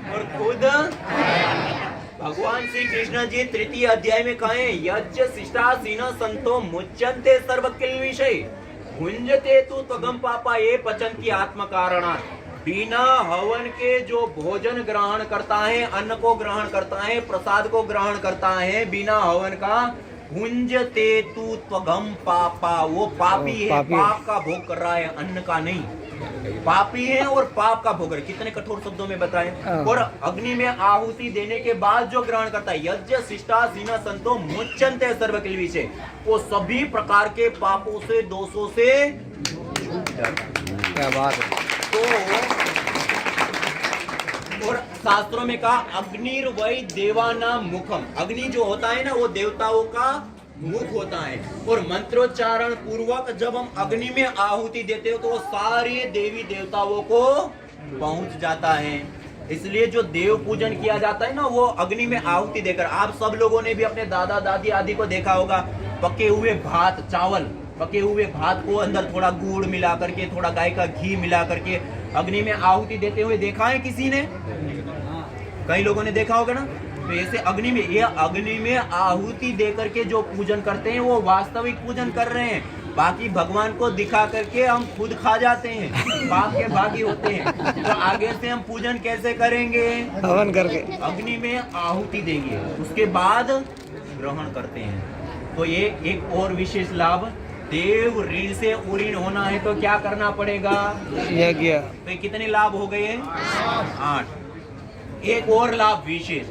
और खुद भगवान श्री कृष्ण जी 3य अध्याय में कहे, यज्ञ शिष्टासीन संतो मुच्यन्ते सर्व किल विषय भुंजते तु त्वगम पापा ये पचन्ति आत्म कारणात्। बिना हवन के जो भोजन ग्रहण करता है, अन्न को ग्रहण करता है, प्रसाद को ग्रहण करता है, बिना हवन का, भुंजते तु त्वगम पापा, वो पापी है, पाप का भोग कर रहा है, अन्न का नहीं। पापी है और पाप का भोग। कितने कठोर शब्दों में बताएं। और अग्नि में आहुति देने के बाद जो ग्रहण करता है, यज्ञ शिष्टासीन संतो मुच्यन्ते सर्व किल विषय, वो सभी प्रकार के पापों से, दोषों से। क्या बात है। तो और शास्त्रों में कहा अग्निर्वै देवानां मुखम। अग्नि जो होता है ना, वो देवताओं का मुख होता है। और मंत्रोच्चारण पूर्वक जब हम अग्नि में आहुति देते हो तो वो सारे देवी देवताओं को पहुंच जाता है। इसलिए जो देव पूजन किया जाता है ना, वो अग्नि में आहुति देकर। आप सब लोगों ने भी अपने दादा दादी आदि को देखा होगा, पके हुए भात, चावल, पके हुए भात को अंदर थोड़ा गुड़ मिला करके, थोड़ा गाय का घी मिला करके अग्नि में आहुति देते हुए देखा है किसी ने? कई लोगों ने देखा होगा ना। तो ऐसे अग्नि में, ये अग्नि में आहुति दे करके जो पूजन करते हैं वो वास्तविक पूजन कर रहे हैं। बाकी भगवान को दिखा करके हम खुद खा जाते हैं, पाप के भागी होते हैं। तो आगे से हम पूजन कैसे करेंगे? हवन करके अग्नि में आहुति देंगे, उसके बाद ग्रहण करते हैं। तो ये एक और विशेष लाभ, देव ऋण से उऋण होना है तो क्या करना पड़ेगा? यज्ञ। तो ये कितने लाभ हो गए? 8। एक और लाभ विशेष,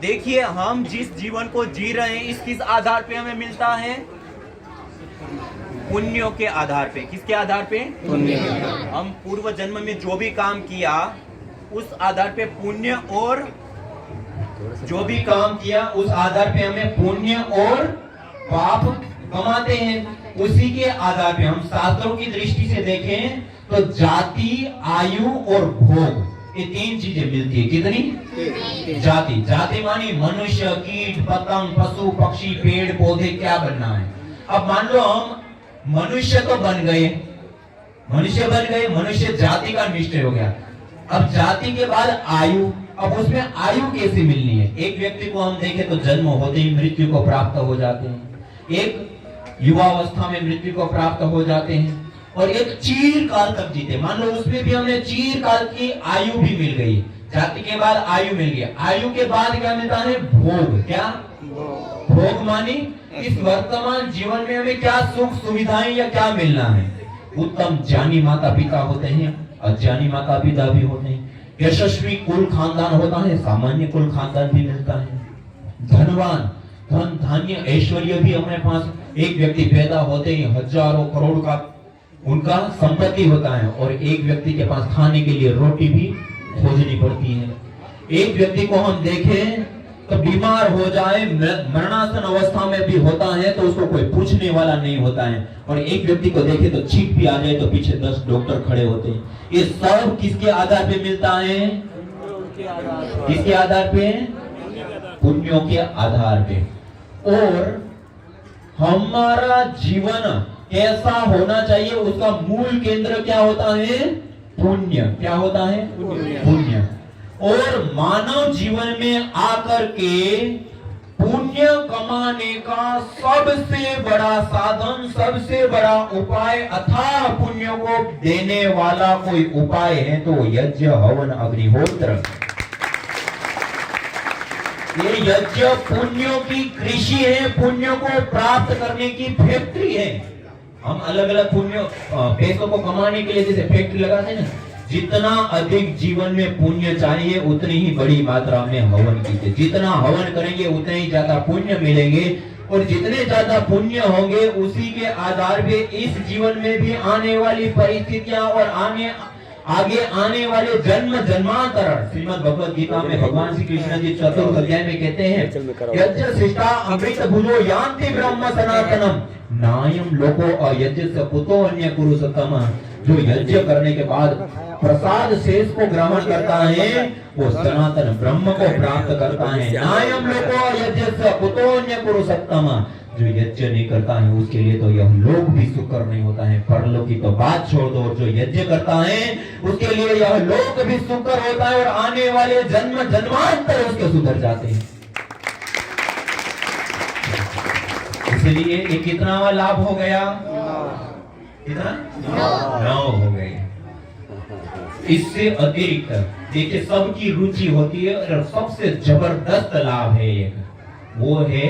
देखिए हम जिस जीवन को जी रहे हैं इस किस आधार पे हमें मिलता है? पुण्यों के आधार पे। किसके आधार पे? पुण्य। हम पूर्व जन्म में जो भी काम किया उस आधार पे पुण्य, और जो भी काम किया उस आधार पे हमें पुण्य और पाप कमाते हैं। उसी के आधार पे हम शास्त्रों की दृष्टि से देखें तो जाति, आयु और भोग, ये 3 चीजें मिलती है। कितनी? जाति। जाति मानी मनुष्य, कीट, पतंग, पशु, पक्षी, पेड़ पौधे, क्या बनना है। अब मान लो हम मनुष्य तो बन गए, मनुष्य बन गए, मनुष्य जाति का निश्चय हो गया। अब जाति के बाद आयु, अब उसमें आयु कैसे मिलनी है? एक व्यक्ति को हम देखें तो जन्म होते ही मृत्यु को प्राप्त हो जाते हैं, एक युवावस्था में मृत्यु को प्राप्त हो जाते हैं, और एक चीर काल तक जीते। मान लो उसमें भी हमने चीर काल की आयु भी मिल गई। जाति के बाद आयु मिल गया, आयु के बाद क्या मिलता है? भोग। क्या? भोग मानी इस वर्तमान जीवन में हमें क्या सुख सुविधाएं या क्या मिलना है? उत्तम ज्ञानी माता पिता होते हैं, अज्ञानी माता पिता भी होते हैं, यशस्वी कुल खानदान होता है, सामान्य कुल खानदान भी मिलता है, धनवान, धन धान्य ऐश्वर्य भी हमारे पास। एक व्यक्ति पैदा होते ही हजारों करोड़ का उनका संपत्ति होता है, और एक व्यक्ति के पास खाने के लिए रोटी भी खोजनी पड़ती है। एक व्यक्ति को हम देखें तो बीमार हो जाए, मरणासन अवस्था में भी होता है तो उसको कोई पूछने वाला नहीं होता है, और एक व्यक्ति को देखे तो छींक भी आ जाए तो पीछे 10 डॉक्टर खड़े होते हैं। ये सब किसके आधार पे मिलता है? किसके आधार पे? पुण्यों के आधार पे। और हमारा जीवन कैसा होना चाहिए, उसका मूल केंद्र क्या होता है? पुण्य। क्या होता है? पुण्य। और मानव जीवन में आकर के पुण्य कमाने का सबसे बड़ा साधन, सबसे बड़ा उपाय, अथाह पुण्यों को देने वाला कोई उपाय है तो यज्ञ, हवन, अग्निहोत्र। ये यज्ञ पुण्यों की कृषि है, पुण्यों को प्राप्त करने की फैक्ट्री है। हम अलग अलग पुण्य पैसों को कमाने के लिए जैसे फैक्ट्री लगाते हैं ना, जितना अधिक जीवन में पुण्य चाहिए उतनी ही बड़ी मात्रा में हवन कीजिए। जितना हवन करेंगे उतने ही ज्यादा पुण्य मिलेंगे, और जितने ज्यादा पुण्य होंगे उसी के आधार पे इस जीवन में भी आने वाली परिस्थितियां और आगे आने वाले जन्म जन्मांतर। श्रीमद् भगवद गीता में भगवान श्री कृष्ण जी 4th अध्याय में कहते हैं, यज्ञ शिष्टा अमृत भुजो यान्ति ब्रह्म सनातनम नायम लोको अयज्ञस्य कुतो अन्य कुरु सतम। जो यज्ञ करने के बाद प्रसाद शेष को ग्रहण करता है वो सनातन ब्रह्म को प्राप्त करता है। नायम लोको अयज्ञस्य कुतो अन्य कुरु सतम। जो यज्ञ नहीं करता है उसके लिए तो यह लोक भी सुकर नहीं होता है, परलोक की तो बात छोड़ दो। जो यज्ञ करता है उसके लिए यह लोक भी सुकर होता है, और आने वाले जन्म जन्मांतर उसके सुधर जाते हैं। इसलिए ये कितना लाभ हो गया? कितना? 9 हो गए। इससे अतिरिक्त देखिए सबकी रुचि होती है, और सबसे जबरदस्त लाभ है एक, वो है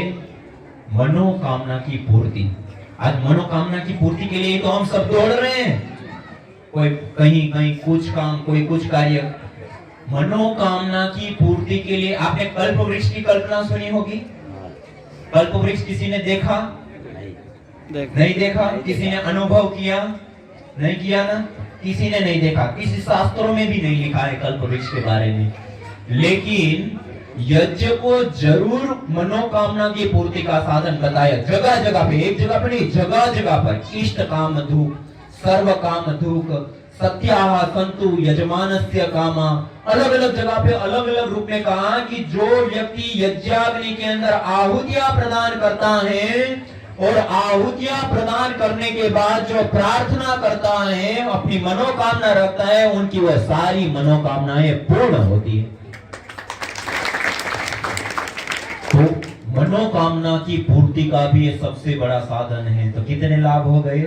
मनोकामना की पूर्ति। आज मनोकामना की पूर्ति के लिए तो हम सब दौड़ रहे हैं, कोई कहीं कहीं कुछ काम, कोई कुछ कार्य। मनोकामना की पूर्ति के लिए आपने कल्प वृक्ष की कल्पना सुनी होगी। कल्प वृक्ष किसी ने देखा? नहीं देखा। किसी ने अनुभव किया? नहीं किया ना। किसी ने नहीं देखा, किसी शास्त्रों में भी नहीं लिखा है कल्प वृक्ष के बारे में। लेकिन यज्ञ को जरूर मनोकामना की पूर्ति का साधन बताया। जगह जगह पे, एक जगह पर नहीं, जगह जगह पर इष्ट काम धूप, सर्व काम धूप, सत्याः सन्तु यजमानस्य कामा। अलग अलग जगह पे अलग अलग रूप में कहा कि जो व्यक्ति यज्ञाग्नि के अंदर आहुतियां प्रदान करता है और आहुतियां प्रदान करने के बाद जो प्रार्थना करता है, अपनी मनोकामना रखता है, उनकी वह सारी मनोकामनाएं पूर्ण होती है। तो मनोकामना की पूर्ति का भी ये सबसे बड़ा साधन है। तो कितने लाभ हो गए?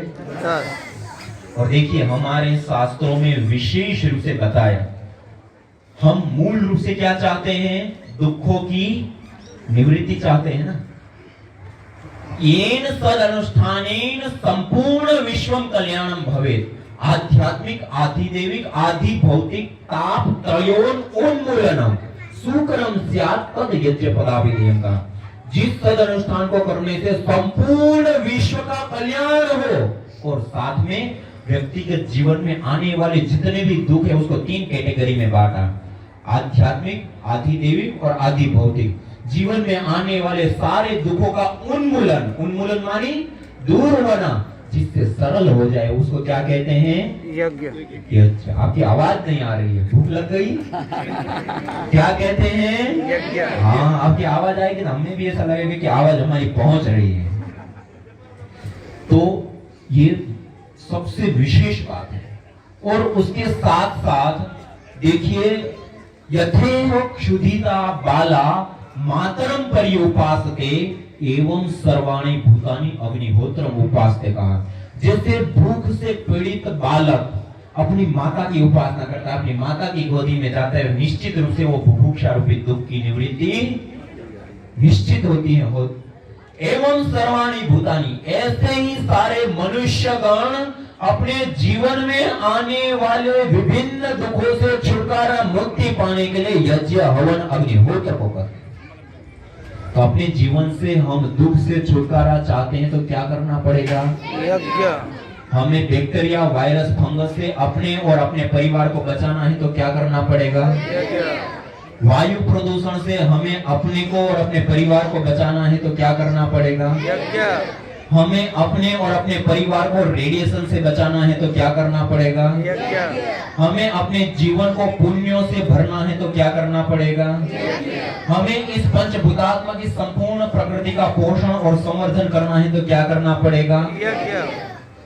और देखिए हमारे शास्त्रों में विशेष रूप से बताया, हम मूल रूप से क्या चाहते हैं? दुखों की निवृत्ति चाहते हैं ना। येन सद अनुष्ठानेन संपूर्ण विश्वम कल्याणम भवेत्। आध्यात्मिक, आधिदैविक, आधि भौतिक ताप त्रयोन उन्मूलनम सुकरम स्यात् तद यज्ञ पदाभिधेयम का। जिस सद अनुष्ठान को करने से संपूर्ण विश्व का कल्याण हो और साथ में व्यक्तिगत जीवन में आने वाले जितने भी दुख है उसको 3 कैटेगरी में बांटा, आध्यात्मिक, आधिदैविक और आधि भौतिक। जीवन में आने वाले सारे दुखों का उन्मूलन, उन्मूलन मानी दूर होना, जिससे सरल हो जाए, उसको क्या कहते हैं? यज्ञ। अच्छा, आपकी आवाज नहीं आ रही है, भूख लग गई? क्या कहते हैं? यज्ञ। हाँ, आपकी आवाज आएगी तो हमें भी ऐसा लगेगा कि आवाज हमारी पहुंच रही है। तो ये सबसे विशेष बात है। और उसके साथ साथ देखिए, यथेव क्षुधिता बाला मातरम पर्युपासते एवं सर्वाणि भूतानि अग्निहोत्रम उपासते कहा। जैसे भूख से पीड़ित बालक अपनी माता की उपासना करता है, अपनी माता की गोदी में जाता है, निश्चित रूप से वो बुभुक्षा रूपी दुख की निवृत्ति निश्चित होती है। एवं सर्वाणि भूतानि, ऐसे ही सारे मनुष्यगण अपने जीवन में आने वाले विभिन्न दुखों से छुटकारा, मुक्ति पाने के लिए यज्ञ, हवन, अग्निहोत्र को करते हैं। तो अपने जीवन से हम दुख से छुटकारा चाहते हैं तो क्या करना पड़ेगा? यज्ञ। हमें बैक्टीरिया, वायरस, फंगस से अपने और अपने परिवार को बचाना है तो क्या करना पड़ेगा? यज्ञ। वायु प्रदूषण से हमें अपने को और अपने परिवार को बचाना है तो क्या करना पड़ेगा? यज्ञ। हमें अपने और अपने परिवार को रेडिएशन से बचाना है तो क्या करना पड़ेगा? यज्ञ। हमें अपने जीवन को पुण्यों से भरना है तो क्या करना पड़ेगा? हमें इस पंचभूतात्मा की संपूर्ण प्रकृति का पोषण और संवर्धन करना है तो क्या करना पड़ेगा? यज्ञ।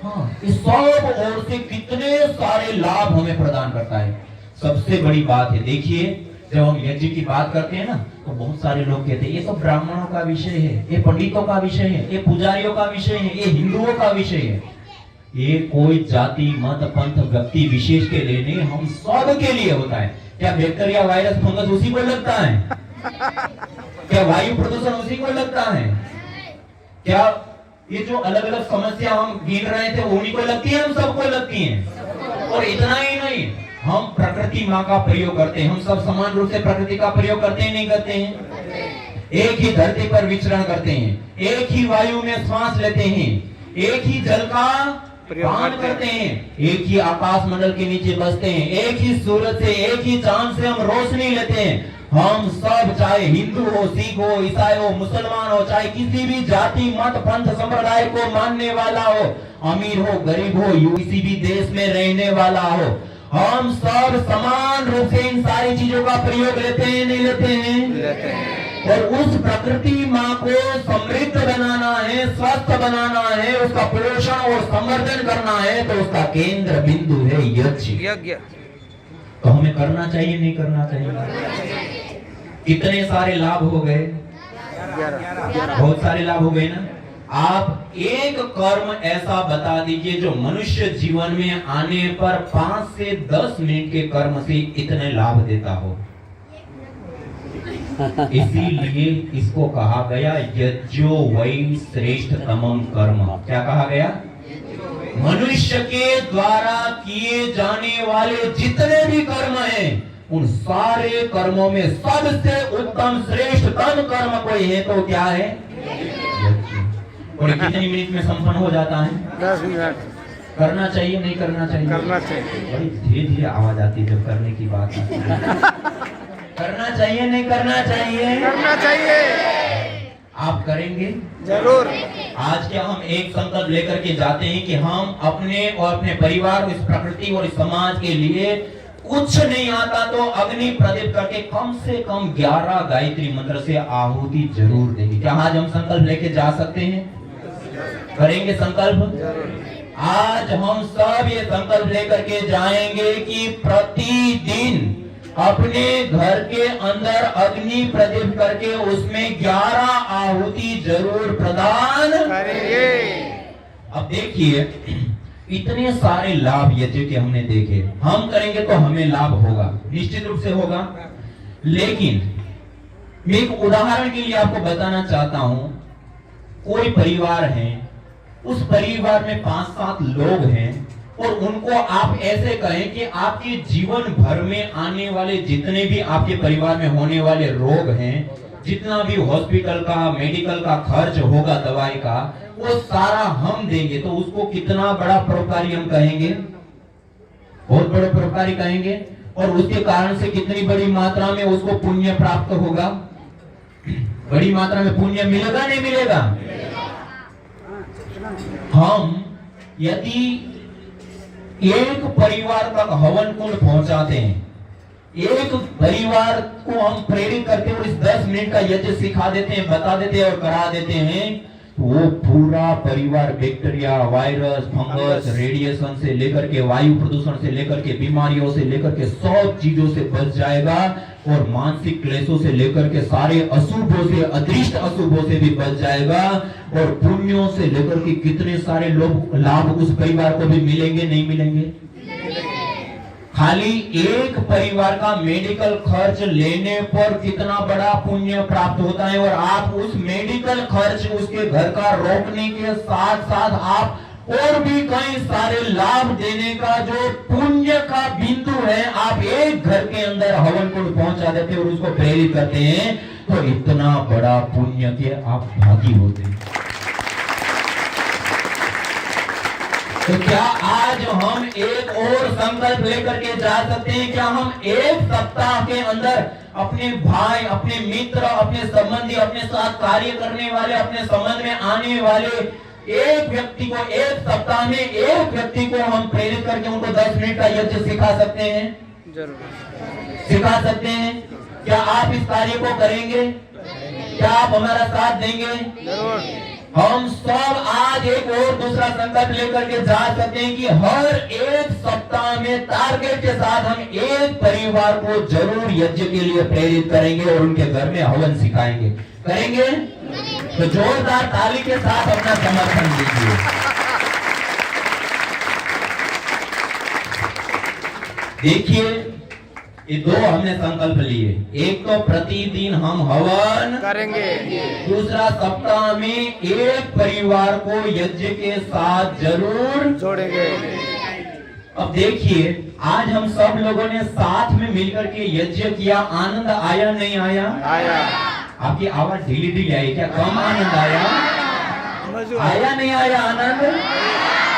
हाँ, इस सब ओर से कितने सारे लाभ हमें प्रदान करता है। सबसे बड़ी बात है, देखिए जब हम यज्ञ की बात करते हैं ना, तो बहुत सारे लोग कहते हैं ये तो ब्राह्मणों का विषय है, ये पंडितों का विषय है, ये पुजारियों का विषय है, ये हिंदुओं का विषय है। ये कोई जाति, मत, पंथ, व्यक्ति विशेष के लिए नहीं, हम सब के लिए होता है। क्या बैक्टीरिया, वायरस, फंगस उसी को लगता है? क्या वायु प्रदूषण उसी को लगता है? क्या ये जो अलग अलग समस्या हम गिन रहे थे उन्हीं को लगती है? हम सबको लगती है। और इतना ही नहीं, हम प्रकृति माँ का प्रयोग करते हैं। हम सब समान रूप से प्रकृति का प्रयोग करते हैं, नहीं करते हैं? एक ही धरती पर विचरण करते हैं, एक ही वायु में श्वास लेते हैं, एक ही जल का पान करते हैं, एक ही आकाश मंडल के नीचे बसते हैं, एक ही सूरज से, एक ही चांद से हम रोशनी लेते हैं। हम सब, चाहे हिंदू हो, सिख हो, ईसाई हो, मुसलमान हो, चाहे किसी भी जाति, मत, पंथ, संप्रदाय को मानने वाला हो, अमीर हो, गरीब हो, किसी भी देश में रहने वाला हो, हम सब समान रूप से इन सारी चीजों का प्रयोग लेते हैं, नहीं लेते हैं? लेते हैं। और उस प्रकृति माँ को समृद्ध बनाना है, स्वस्थ बनाना है, उसका पोषण और संवर्धन करना है, तो उसका केंद्र बिंदु है यज्ञ। तो हमें करना चाहिए, नहीं करना चाहिए? कितने सारे लाभ हो गए? बहुत सारे लाभ हो गए ना। आप एक कर्म ऐसा बता दीजिए जो मनुष्य जीवन में आने पर 5 से 10 मिनट के कर्म से इतने लाभ देता हो। इसीलिए इसको कहा गया यज्ञो वै श्रेष्ठतमं कर्म। क्या कहा गया? मनुष्य के द्वारा किए जाने वाले जितने भी कर्म हैं, उन सारे कर्मों में सबसे उत्तम श्रेष्ठतम कर्म कोई है तो क्या है? और कितनी मिनट में संपन्न हो जाता है? 10 मिनट। करना चाहिए, नहीं करना चाहिए? करना चाहिए। बड़ी धीरे धीरे आवाज आती है जब करने की बात आती है। करना चाहिए, नहीं करना चाहिए? करना चाहिए। आप करेंगे जरूर। आज क्या हम एक संकल्प लेकर के जाते हैं कि हम अपने और अपने परिवार, इस प्रकृति और इस समाज के लिए कुछ नहीं आता तो अग्नि प्रदीप करके कम से कम 11 गायत्री मंत्र से आहुति जरूर देंगे। क्या आज हम संकल्प लेके जा सकते हैं? करेंगे संकल्प? आज हम सब ये संकल्प लेकर के जाएंगे कि प्रतिदिन अपने घर के अंदर अग्नि प्रदीप करके उसमें 11 आहुति जरूर प्रदान करेंगे। अब देखिए, इतने सारे लाभ यज्ञ के हमने देखे, हम करेंगे तो हमें लाभ होगा, निश्चित रूप से होगा। लेकिन मैं एक उदाहरण के लिए आपको बताना चाहता हूं। कोई परिवार है, उस परिवार में 5-7 लोग हैं और उनको आप ऐसे कहें कि आपके जीवन भर में आने वाले जितने भी आपके परिवार में होने वाले रोग हैं, जितना भी हॉस्पिटल का, मेडिकल का खर्च होगा, दवाई का, वो सारा हम देंगे। तो उसको कितना बड़ा परोपकारी हम कहेंगे? बहुत बड़ा परोपकारी कहेंगे। और उसके कारण से कितनी बड़ी मात्रा में उसको पुण्य प्राप्त होगा? बड़ी मात्रा में पुण्य मिलेगा, नहीं मिलेगा? हम यदि एक परिवार तक हवन कुंड पहुंचाते हैं, एक परिवार को हम प्रेरित करते हैं और इस 10 मिनट का यज्ञ सिखा देते हैं, बता देते हैं और करा देते हैं, तो वो पूरा परिवार बैक्टीरिया, वायरस, फंगस, रेडिएशन से लेकर के, वायु प्रदूषण से लेकर के, बीमारियों से लेकर के सब चीजों से बच जाएगा और मानसिक क्लेशों से लेकर के सारे अशुभों से, अदृष्ट अशुभों से भी बच जाएगा और पुण्यों से लेकर के कितने सारे लोग लाभ उस परिवार को भी मिलेंगे, नहीं मिलेंगे? खाली एक परिवार का मेडिकल खर्च लेने पर कितना बड़ा पुण्य प्राप्त होता है। और आप उस मेडिकल खर्च उसके घर का रोकने के साथ साथ आप और भी कई सारे लाभ देने का जो पुण्य का बिंदु है, आप एक घर के अंदर हवन कुंड पहुंचा देते और उसको प्रेरित करते हैं, तो इतना बड़ा पुण्य के आप भागी होते हैं। तो क्या आज हम एक और संकल्प लेकर के जा सकते हैं? क्या हम एक सप्ताह के अंदर अपने भाई, अपने मित्र, अपने संबंधी, अपने साथ कार्य करने वाले, अपने संबंध में आने वाले एक व्यक्ति को, एक सप्ताह में एक व्यक्ति को हम प्रेरित करके उनको 10 मिनट का यज्ञ सिखा सकते हैं? जरूर सिखा सकते हैं। क्या आप इस कार्य को करेंगे? क्या आप हमारा साथ देंगे? जरूर। हम सब आज एक और दूसरा संकल्प लेकर के जा सकते हैं कि हर एक सप्ताह में टारगेट के साथ हम एक परिवार को जरूर यज्ञ के लिए प्रेरित करेंगे और उनके घर में हवन सिखाएंगे। करेंगे? तो जोरदार ताली के साथ अपना समर्थन दीजिए। देखिए, ये 2 हमने संकल्प लिए। एक तो प्रतिदिन हम हवन करेंगे, दूसरा सप्ताह में एक परिवार को यज्ञ के साथ जरूर जोड़ेंगे। अब देखिए, आज हम सब लोगों ने साथ में मिलकर के यज्ञ किया, आनंद आया नहीं आया? आया। आपकी आवाज ढीली ढीली आई, क्या कम आनंद आया? आया नहीं आया आनंद?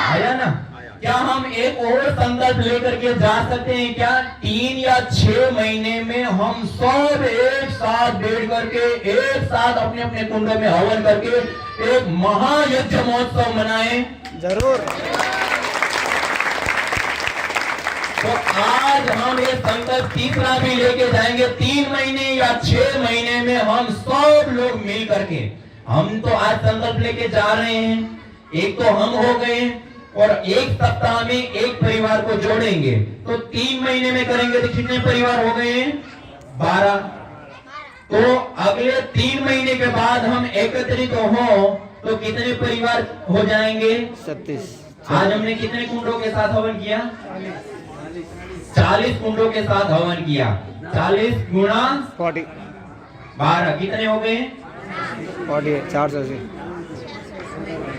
आया ना? क्या हम एक और संकल्प लेकर के जा सकते हैं? क्या 3 या 6 महीने में हम सब एक साथ बैठ करके, एक साथ अपने अपने कुंडों में हवन करके एक महायज्ञ महोत्सव मनाएं? जरूर। तो आज हम ये संकल्प तीसरा भी लेके जाएंगे। 3 महीने या 6 महीने में हम सब लोग मिल करके, हम तो आज संकल्प लेके जा रहे हैं, एक तो हम हो गए और एक सप्ताह में एक परिवार को जोड़ेंगे। तो 3 महीने में करेंगे तो कितने परिवार हो गए? 12। तो अगले 3 महीने के बाद हम एकत्रित हो तो कितने परिवार हो जाएंगे? 37। आज हमने कितने कुंडों के साथ हवन किया? 40 कुंडों के साथ हवन किया। 40 गुणा 40 12 कितने हो गए? 48 480।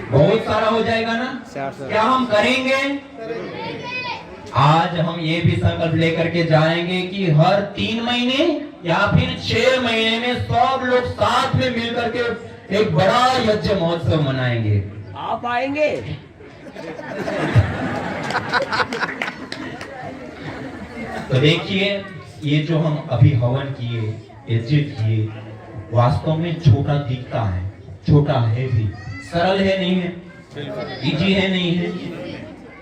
बहुत सारा हो जाएगा ना? 400। क्या हम करेंगे? आज हम ये भी संकल्प लेकर के जाएंगे कि हर 3 महीने या फिर 6 महीने में सब लोग साथ में मिलकर के एक बड़ा यज्ञ महोत्सव मनाएंगे। आप आएंगे? तो देखिए, ये जो हम अभी हवन किए, यज्ञ किए, वास्तव में छोटा दिखता है, छोटा है भी, सरल है नहीं है, इजी है नहीं है,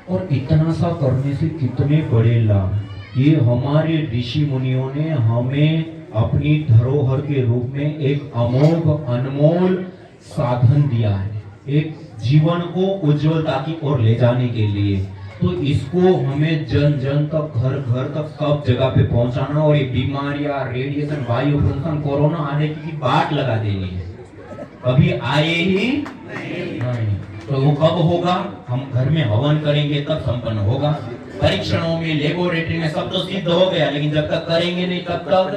और इतना सा करने से कितने बड़े लाभ। ये हमारे ऋषि मुनियों ने हमें अपनी धरोहर के रूप में एक अमोघ अनमोल साधन दिया है, एक जीवन को उज्जवलता की ओर ले जाने के लिए। तो इसको हमें जन जन तक, घर घर तक, सब जगह पे पहुंचाना, और ये बीमारियां, रेडिएशन, वायु प्रदूषण, कोरोना आने की बाट लगा देनी है, कभी आए ही नहीं। तो वो कब होगा? हम घर में हवन करेंगे तब संपन्न होगा। परीक्षणों में, लेबोरेटरी में सब तो सिद्ध हो गया, लेकिन जब तक करेंगे नहीं तब तक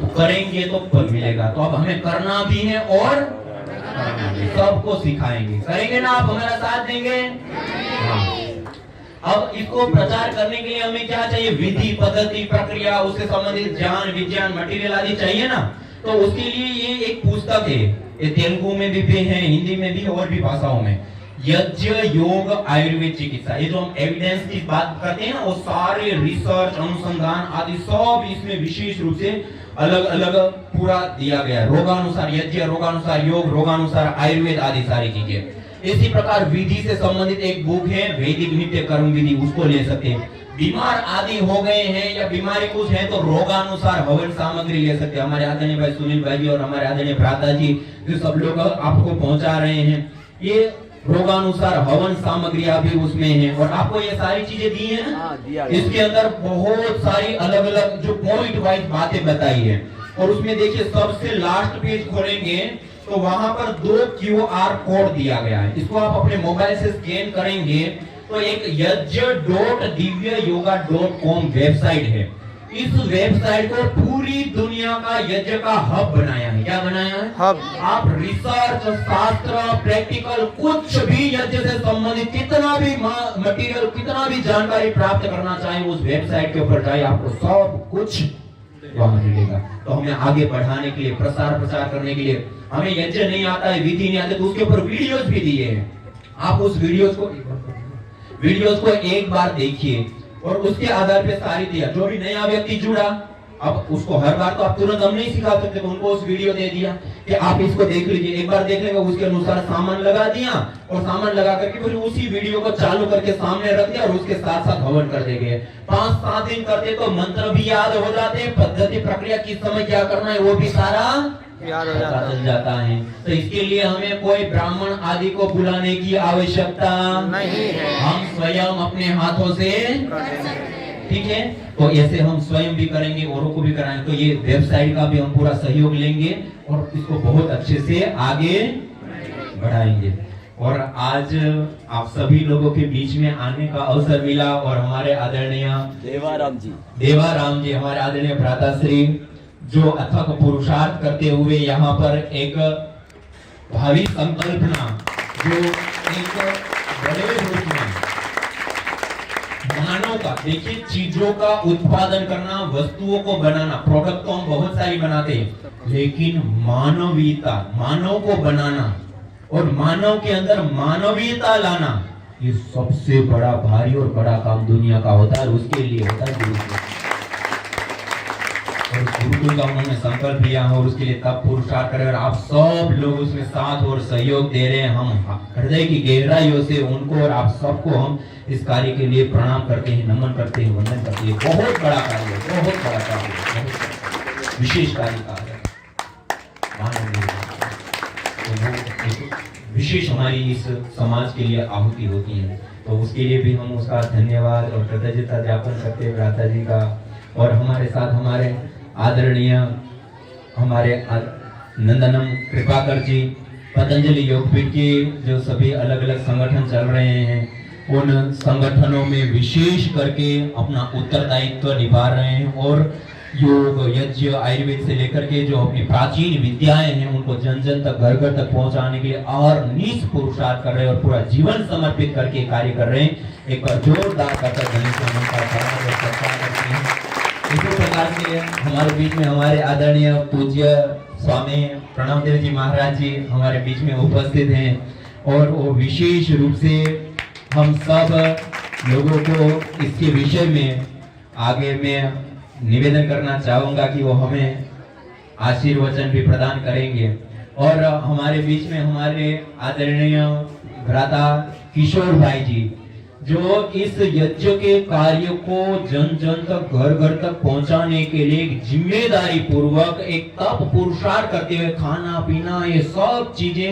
तो करेंगे तो फल मिलेगा। तो अब हमें करना भी है और सबको सिखाएंगे। करेंगे ना? आप हमारा साथ देंगे? हाँ। अब इसको प्रचार करने के लिए हमें क्या चाहिए? विधि, पद्धति, प्रक्रिया, उससे संबंधित ज्ञान, विज्ञान, मटेरियल आदि चाहिए ना। तो उसके लिए ये एक पुस्तक है, ये तेलुगु में भी है, हिंदी में भी, और भी भाषाओं में, यज्ञ योग आयुर्वेद चिकित्सा। ये जो हम एविडेंस की बात करते हैं ना, वो सारे रिसर्च, अनुसंधान आदि सब इसमें विशेष रूप से अलग अलग पूरा दिया गया है। रोगानुसार यज्ञ, रोगानुसार योग, रोगानुसार आयुर्वेद आदि सारी चीजें। इसी प्रकार विधि से संबंधित एक बुक है, वैदिक नित्य कर्म विधि, उसको ले सकते हैं। बीमार आदि हो गए हैं या बीमारी कुछ है तो रोगानुसार हवन सामग्री ले सकते हैं। हमारे आदरणीय भाई सुनील भाई जी और हमारे आदरणीय भ्राता जी जो सब लोग आपको पहुंचा रहे हैं, ये रोगानुसार हवन सामग्रियां भी उसमें है। और आपको ये सारी चीजें दी है ना, इसके अंदर बहुत सारी अलग अलग जो पॉइंट वाइज बातें बताई है। और उसमें देखिए सबसे लास्ट पेज खोलेंगे तो वहां पर 2 QR कोड दिया गया है। इसको आप अपने मोबाइल से स्कैन करेंगे तो एक yajna.divyayoga.com वेबसाइट है। इस वेबसाइट को पूरी दुनिया का यज्ञ का हब बनाया है। क्या बनाया है? हब। आप रिसर्च, शास्त्र, प्रैक्टिकल, कुछ भी यज्ञ से संबंधित कितना भी मटेरियल, कितना भी जानकारी प्राप्त करना चाहे उस वेबसाइट के ऊपर जाए, आपको सब कुछ वहां मिलेगा। तो हमें आगे बढ़ाने के लिए, प्रचार करने के लिए, हमें यज्ञ नहीं आता है, विधि नहीं आती, तो उसके ऊपर वीडियोस भी दिए हैं। आप उस वीडियोस को एक बार देखिए और उसके आधार पे सारी दिया। जो भी नया व्यक्ति जुड़ा, अब उसको हर बार तो आप तुरंत हम नहीं सिखा सकते, तो उनको उस वीडियो दे दिया कि आप इसको देख लीजिए। एक बार देख लेंगे, उसके अनुसार सामान लगा दिया और सामान लगा करके फिर उसी वीडियो को चालू करके सामने रख दिया और उसके साथ साथ हवन कर देंगे। 5-7 दिन करते तो मंत्र भी याद हो जाते, पद्धति प्रक्रिया किस समय क्या करना है वो भी सारा याद हो चल जाता है। तो इसके लिए हमें कोई ब्राह्मण आदि को बुलाने की आवश्यकता नहीं है, हम स्वयं अपने हाथों से, ठीक है। तो ऐसे हम स्वयं भी करेंगे, औरों को भी कराएंगे। तो ये वेबसाइट का भी हम पूरा सहयोग लेंगे और इसको बहुत अच्छे से आगे बढ़ाएंगे। और आज आप सभी लोगों के बीच में आने का अवसर मिला और हमारे आदरणीय देवाराम जी हमारे आदरणीय भ्राताश्री जो अथक पुरुषार्थ करते हुए यहाँ पर एक भावी संकल्पना, जो एक बड़े रूप में मानव का, देखिए चीजों का उत्पादन करना, वस्तुओं को बनाना, प्रोडक्ट तो हम बहुत सारी बनाते हैं, लेकिन मानवीयता, मानव को बनाना और मानव के अंदर मानवीयता लाना, ये सबसे बड़ा भारी और बड़ा काम दुनिया का होता है। उसके लिए होता है गुरुकुल। और गुरुकुल का उन्होंने संकल्प लिया और उसके लिए तब पुरुषार्थ करें और आप सब लोग उसमें साथ और सहयोग दे रहे हैं। हम हृदय की गहराइयों से उनको और आप सबको हम इस कार्य के लिए प्रणाम करते हैं, नमन करते हैं, वंदन करते हैं। बहुत बड़ा कार्य है, बहुत बड़ा कार्य है, विशेष कार्य का है, विशेष हमारी इस समाज के लिए आहुति होती है। तो उसके लिए भी हम उसका धन्यवाद और कृतज्ञता ज्ञापन करते हैं भ्राता जी का। और हमारे साथ हमारे आदरणीय हमारे नंदनम कृपाकर जी, पतंजलि योगपीठ के जो सभी अलग अलग संगठन चल रहे हैं, उन संगठनों में विशेष करके अपना उत्तरदायित्व निभा रहे हैं और योग, यज्ञ, आयुर्वेद से लेकर के जो अपनी प्राचीन विद्याएं हैं उनको जन जन तक, घर घर तक पहुंचाने के लिए और निज पुरुषार्थ कर रहे हैं और पूरा जीवन समर्पित करके कार्य कर रहे हैं। एक बार जोरदार इसी प्रकार से हमारे बीच में हमारे आदरणीय पूज्य स्वामी प्रणव देव जी महाराज जी हमारे बीच में उपस्थित हैं और वो विशेष रूप से हम सब लोगों को इसके विषय में आगे मैं निवेदन करना चाहूंगा कि वो हमें आशीर्वचन भी प्रदान करेंगे। और हमारे बीच में हमारे आदरणीय भ्राता किशोर भाई जी, जो इस यज्ञ के कार्य को जन जन तक घर घर तक पहुंचाने के लिए एक जिम्मेदारी पूर्वक एक तप पुरुषार्थ करते हुए खाना पीना ये सब चीजें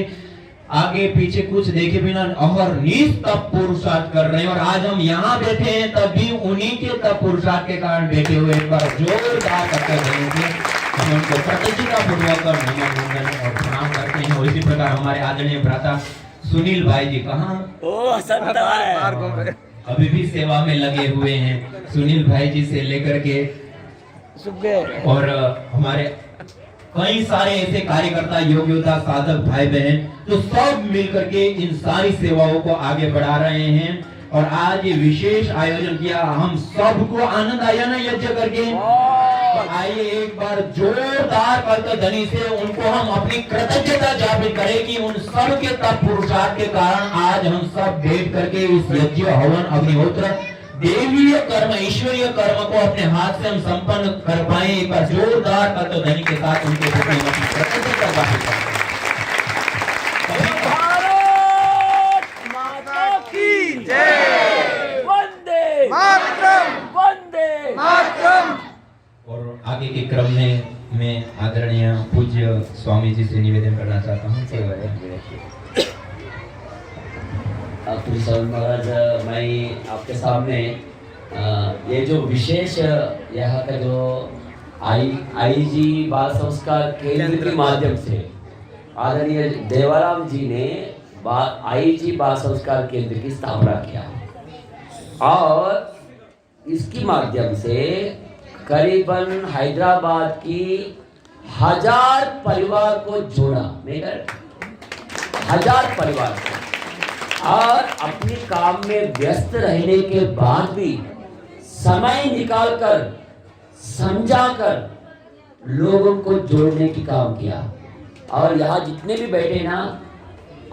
आगे पीछे कुछ देखे बिना अहरनिश तप पुरुषार्थ कर रहे हैं। और आज हम यहाँ बैठे हैं तब भी उन्हीं के तप पुरुषार्थ के कारण बैठे हुए। एक बार जोरदार करते रहेंगे हम उनको प्रतिष्ठा पूर्वक नमन वंदन और प्रणाम करते हैं। और इसी प्रकार हमारे आदरणीय भ्राता सुनील भाई जी कहाँ ओ संत है, अभी भी सेवा में लगे हुए हैं। सुनील भाई जी से लेकर के और हमारे कई सारे ऐसे कार्यकर्ता योग योद्धा साधक भाई बहन तो सब मिलकर के इन सारी सेवाओं को आगे बढ़ा रहे हैं। और आज ये विशेष आयोजन किया, हम सबको आनंद आया ना यज्ञ करके। तो आइए एक बार जोरदार कर्तध्वनि से उनको हम अपनी कृतज्ञता ज्ञापित करें कि उन सब के तप पुरुषार्थ के कारण आज हम सब बैठ करके इस यज्ञ हवन अग्निहोत्र देवीय कर्म ईश्वरीय कर्म को अपने हाथ से हम संपन्न कर पाए। एक बार जोरदार कर्तध्वनि के साथ उनके प्रति हम अपनी कृतज्ञता ज्ञापित करते हैं। भारत माता की जय, वंदे मातरम, वंदे मातरम। और आगे के क्रम में मैं आदरणीय पूज्य स्वामी जी से निवेदन करना चाहता हूँ। श्री स्वामी महाराज, मैं आपके सामने ये जो विशेष यहाँ का जो आईजी बाल संस्कार केंद्र के माध्यम से आदरणीय देवाराम जी ने आईजी बाल संस्कार केंद्र की स्थापना किया और इसके माध्यम से करीबन हैदराबाद की 1000 परिवार को जोड़ा, मेगर 1000 परिवार को, और अपने काम में व्यस्त रहने के बाद भी समय निकालकर समझाकर लोगों को जोड़ने की काम किया। और यहाँ जितने भी बैठे ना,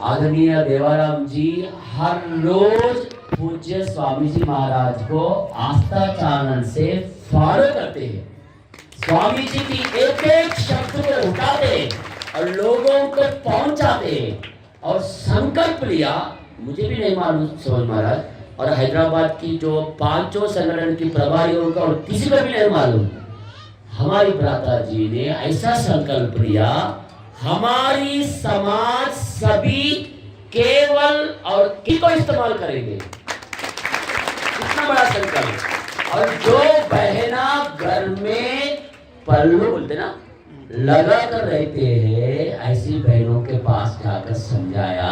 आदरणीय देवाराम जी हर रोज पूज्य स्वामी जी महाराज को आस्था चैनल से फॉलो करते हैं। स्वामी जी की एक एक शब्द को उठाते और लोगों को पहुंचाते और संकल्प लिया। मुझे भी नहीं मालूम स्वामी महाराज और हैदराबाद की जो 5 संगठन की प्रभारियों का और किसी को भी नहीं मालूम, हमारी भ्राता जी ने ऐसा संकल्प लिया, हमारी समाज सभी केवल और किसको इस्तेमाल करेंगे, कितना बड़ा संकल्प। और जो बहना घर में पल्लू बोलते ना लगा कर रहते हैं, ऐसी बहनों के पास जाकर समझाया,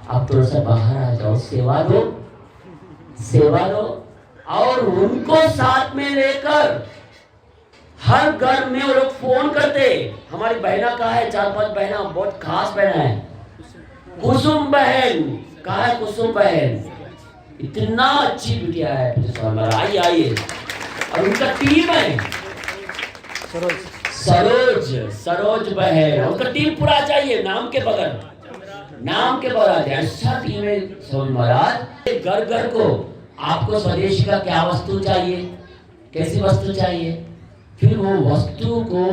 आप थोड़ा सा बाहर आ जाओ, सेवा दो, सेवा दो। और उनको साथ में लेकर हर घर में वो लोग फोन करते, हमारी बहना कहाँ है, 4-5 बहना बहुत खास बहना है, कुसुम बहन कहाँ है, कुसुम बहन इतना अच्छी बिटिया है, आइए आइए। और उनका टीम है सरोज बहन, उनका टीम पूरा चाहिए, नाम के बगैर अच्छा टीम है। स्वामी महाराज घर घर को आपको स्वदेशी का क्या वस्तु चाहिए, कैसी वस्तु चाहिए, फिर वो वस्तु को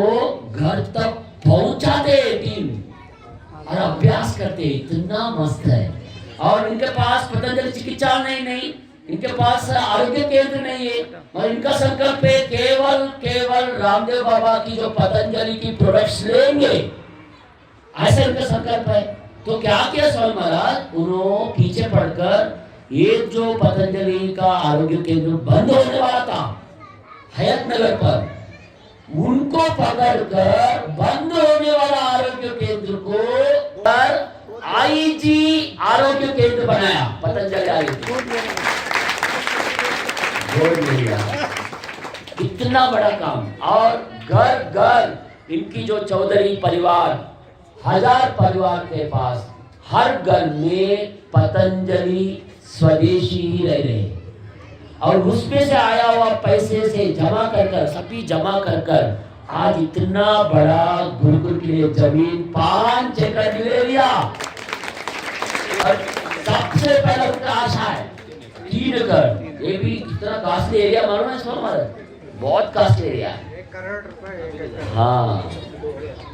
घर तक पहुंचाते टीम और अभ्यास करते, इतना मस्त है। और इनके पास पतंजलि चिकित्सा नहीं, इनके पास आरोग्य केंद्र नहीं है, और इनका संकल्प है केवल रामदेव बाबा की जो पतंजलि की प्रोडक्ट्स लेंगे, ऐसा इनका संकल्प है। तो क्या किया स्वामी महाराज, उन्होंने पीछे पड़कर एक जो पतंजलि का आरोग्य केंद्र बंद होने वाला था हयात नगर पर, उनको पकड़कर बंद होने वाला आरोग्य केंद्र को आईजी आरोग्य केंद्र बनाया, पतंजलि आरोग्य। इतना बड़ा काम। और घर घर इनकी जो चौधरी परिवार 1000 परिवार के पास हर घर में पतंजलि स्वदेशी ही रह रहे, और उसमें से आया हुआ पैसे से जमा कर सभी जमा कर आज इतना बड़ा गुरुकुल के लिए जमीन 5 एकड़ ले लिया। और सबसे पहले उनका आशा है 3 एकड़, ये भी इतना कास्टली एरिया मालूम है इसको, हमारा बहुत कास्टली एरिया है। हाँ,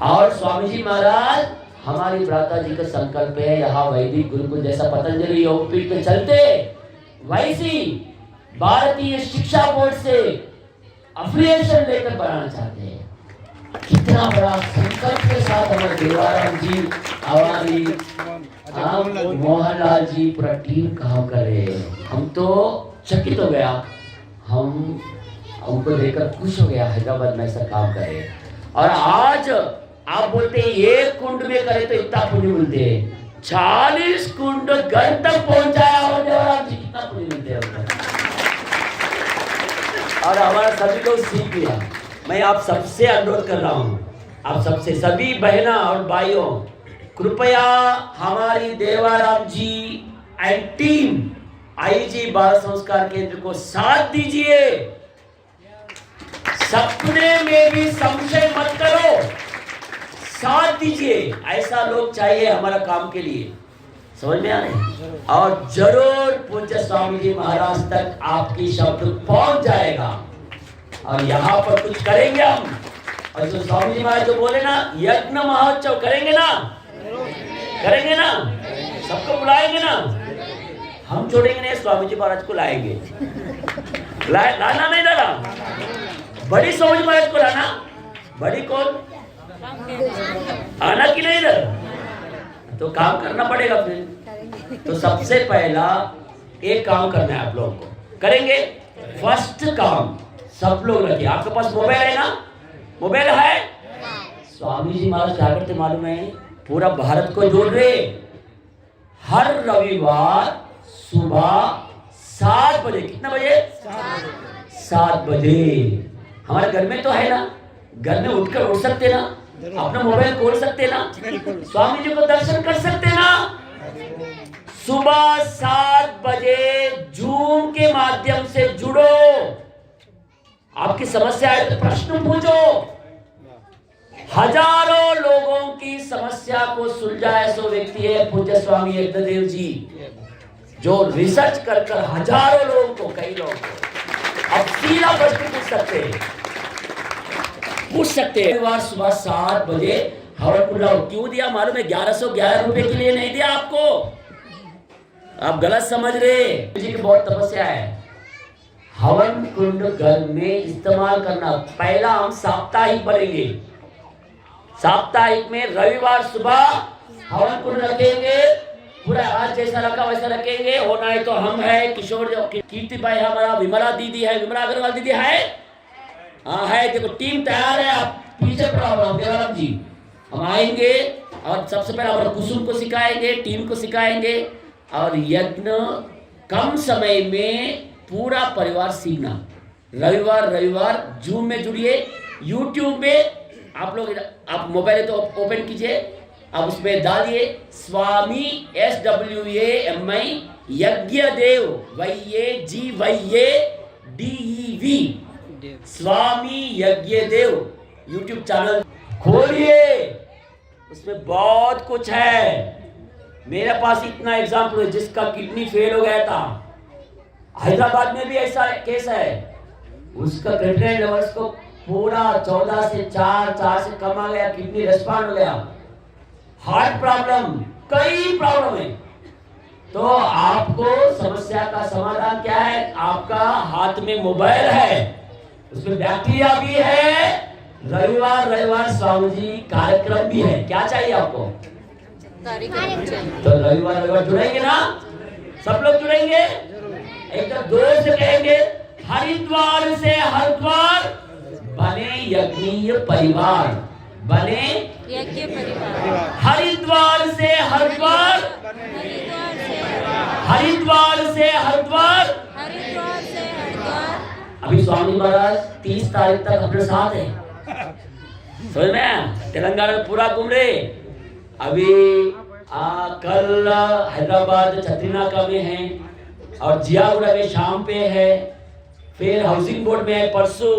और स्वामी जी महाराज हमारी भ्राता जी का संकल्प है यहाँ वैदिक गुरुकुल जैसा पतंजलि योगपीठ में चलते वैसी भारतीय शिक्षा बोर्ड से अफिलिएशन लेकर बनाना चाहते हैं। कितना बड़ा संकल्प के साथ हमारे देवाराम जी, हमारी मोहनलाल जी, पूरा टीम काम कर रहे हैं। हम तो चकित हो गया, हम हमको देखकर खुश हो गया हैदराबाद में ऐसा काम करे। और आज आप बोलते हैं एक कुंड में करे तो इतना पुण्य मिलते हैं, 40 कुंड घर तक पहुंचाया हो देवाराम जी, कितना पुण्य मिलते हैं। और हमारा सभी लोग सीख लिया। मैं आप सबसे अनुरोध कर रहा हूं, आप सबसे सभी बहना और भाइयों, कृपया हमारी देवाराम जी एंड टीम आईजी बाल संस्कार केंद्र को साथ दीजिए। सपने में भी संशय मत करो, साथ दीजिए। ऐसा लोग चाहिए हमारा काम के लिए, समझ में आ रहे? और जरूर पूज्य स्वामी जी महाराज तक आपकी शब्द पहुंच जाएगा और यहाँ पर कुछ करेंगे हम। और जो स्वामी जी महाराज जो बोले ना, यज्ञ महोत्सव करेंगे ना, करेंगे ना, सबको बुलाएंगे ना, हम छोड़ेंगे नहीं, स्वामी जी महाराज को लाएंगे। लाना नहीं लाना, बड़ी स्वामी जी महाराज को लाना। बड़ी कौन आना कि नहीं इधर, तो काम करना पड़ेगा फिर। तो सबसे पहला एक काम करना है आप लोगों को, करेंगे। फर्स्ट काम सब लोग रखिए, आपके पास मोबाइल है ना, मोबाइल है। स्वामी जी महाराज क्या करते मालूम है, पूरा भारत को जोड़ रहे। हर रविवार सुबह 7 बजे, कितना बजे? 7 बजे। हमारे घर में तो है ना, घर में उठ सकते ना, अपना मोबाइल खोल सकते ना, स्वामी जी को दर्शन कर सकते ना। सुबह 7 बजे जूम के माध्यम से जुड़ो। आपकी समस्या है तो प्रश्न पूछो। हजारों लोगों की समस्या को सुलझाए सो व्यक्ति है पूज्य स्वामी यज्ञदेव जी, जो रिसर्च कर हजारों लोगों को, कई लोगों को अब सीधा प्रश्न पूछ सकते हैं। रविवार सुबह 7 बजे हवन कुंड क्यों दिया मालूम है? 1111 रुपए के लिए नहीं दिया आपको, आप गलत समझ रहे। जी की बहुत तपस्या है। हवन कुंड घर में इस्तेमाल करना, पहला हम साप्ताहिक पढ़ेंगे। साप्ताहिक में रविवार सुबह हवन कुंड रखेंगे, पूरा आज जैसा रखा वैसा रखेंगे। होना है तो हम है, किशोर कीर्ति भाई हमारा, विमला दीदी है, विमला अग्रवाल दीदी है, हाँ है, देखो टीम तैयार है। आप पीछे पड़ा देवाराम जी, हम आएंगे और सबसे पहले हमारा कुसुम को सिखाएंगे, टीम को सिखाएंगे। और यज्ञ कम समय में पूरा परिवार सीखना। रविवार जूम में जुड़िए, यूट्यूब में आप लोग, आप मोबाइल तो ओपन कीजिए, अब उसमें डालिए स्वामी SWAMI यज्ञदेव YAGYADEV स्वामी यज्ञदेव यूट्यूब चैनल खोलिए, उसमें बहुत कुछ है। मेरे पास इतना एग्जाम्पल है, जिसका किडनी फेल हो गया था, हैदराबाद में भी ऐसा केस है, उसका क्रिएटिनिन लेवल्स को पूरा 14 से 4 से कम आ गया, किडनी रेस्पॉन्ड हो गया। हार्ट प्रॉब्लम, कई प्रॉब्लम है। तो आपको समस्या का समाधान क्या है? आपका हाथ में मोबाइल है, उसमें बैक्टीरिया भी है, रविवार स्वामी जी कार्यक्रम भी है। क्या चाहिए आपको? तो रविवार जुड़ेंगे ना, सब लोग जुड़ेंगे। एक तो जोर से कहेंगे, हरिद्वार से हरिद्वार बने यज्ञीय परिवार, बने यज्ञ परिवार। हरिद्वार से हरिद्वार, हरिद्वार से हरिद्वार, हरिद्वार से हरिद्वार। अभी स्वामी महाराज 30 तारीख तक अपने साथ है, समझ में? तेलंगाना में पूरा घूम रहे। अभी कल हैदराबाद छत्रीनाका में है और जियागुड़ा में शाम पे है, फिर हाउसिंग बोर्ड में है परसों,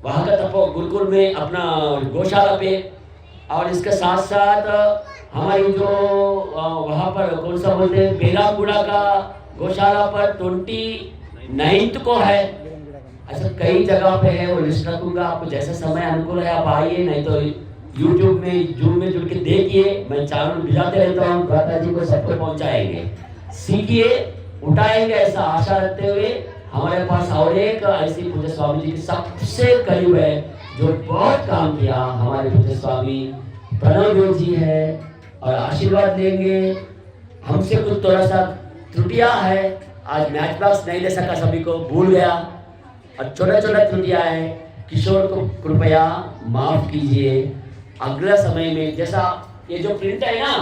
वहाँ का तपो गुरुकुल में अपना गौशाला पे। और इसके साथ साथ हमारी जो वहाँ पर कौन सा बोलते हैं, बेलागुड़ा का गौशाला पर 29 को है। ऐसा कई जगह पे है, वो लिस्ट रखूंगा, आपको जैसा समय अनुकूल है आप आइए, नहीं तो YouTube में जूम में जुड़ के देखिए, मैं चैनल भिजाते रहता हूँ, भ्राता जी को सबको पहुंचाएंगे। सीखिए, उठाएंगे ऐसा आशा रखते हुए। हमारे पास और एक ऐसी पूज्य स्वामी जी की सबसे करीब है जो बहुत काम किया, हमारे पूज्य स्वामी प्रणव देव जी है, और आशीर्वाद लेंगे। हमसे कुछ थोड़ा सा त्रुटियां है, आज मैच बॉक्स नहीं ले सका, सभी को भूल गया, और छोटा छोटा त्रुटियां है, किशोर को कृपया माफ कीजिए। अगला समय में जैसा ये जो प्रिंट है ना,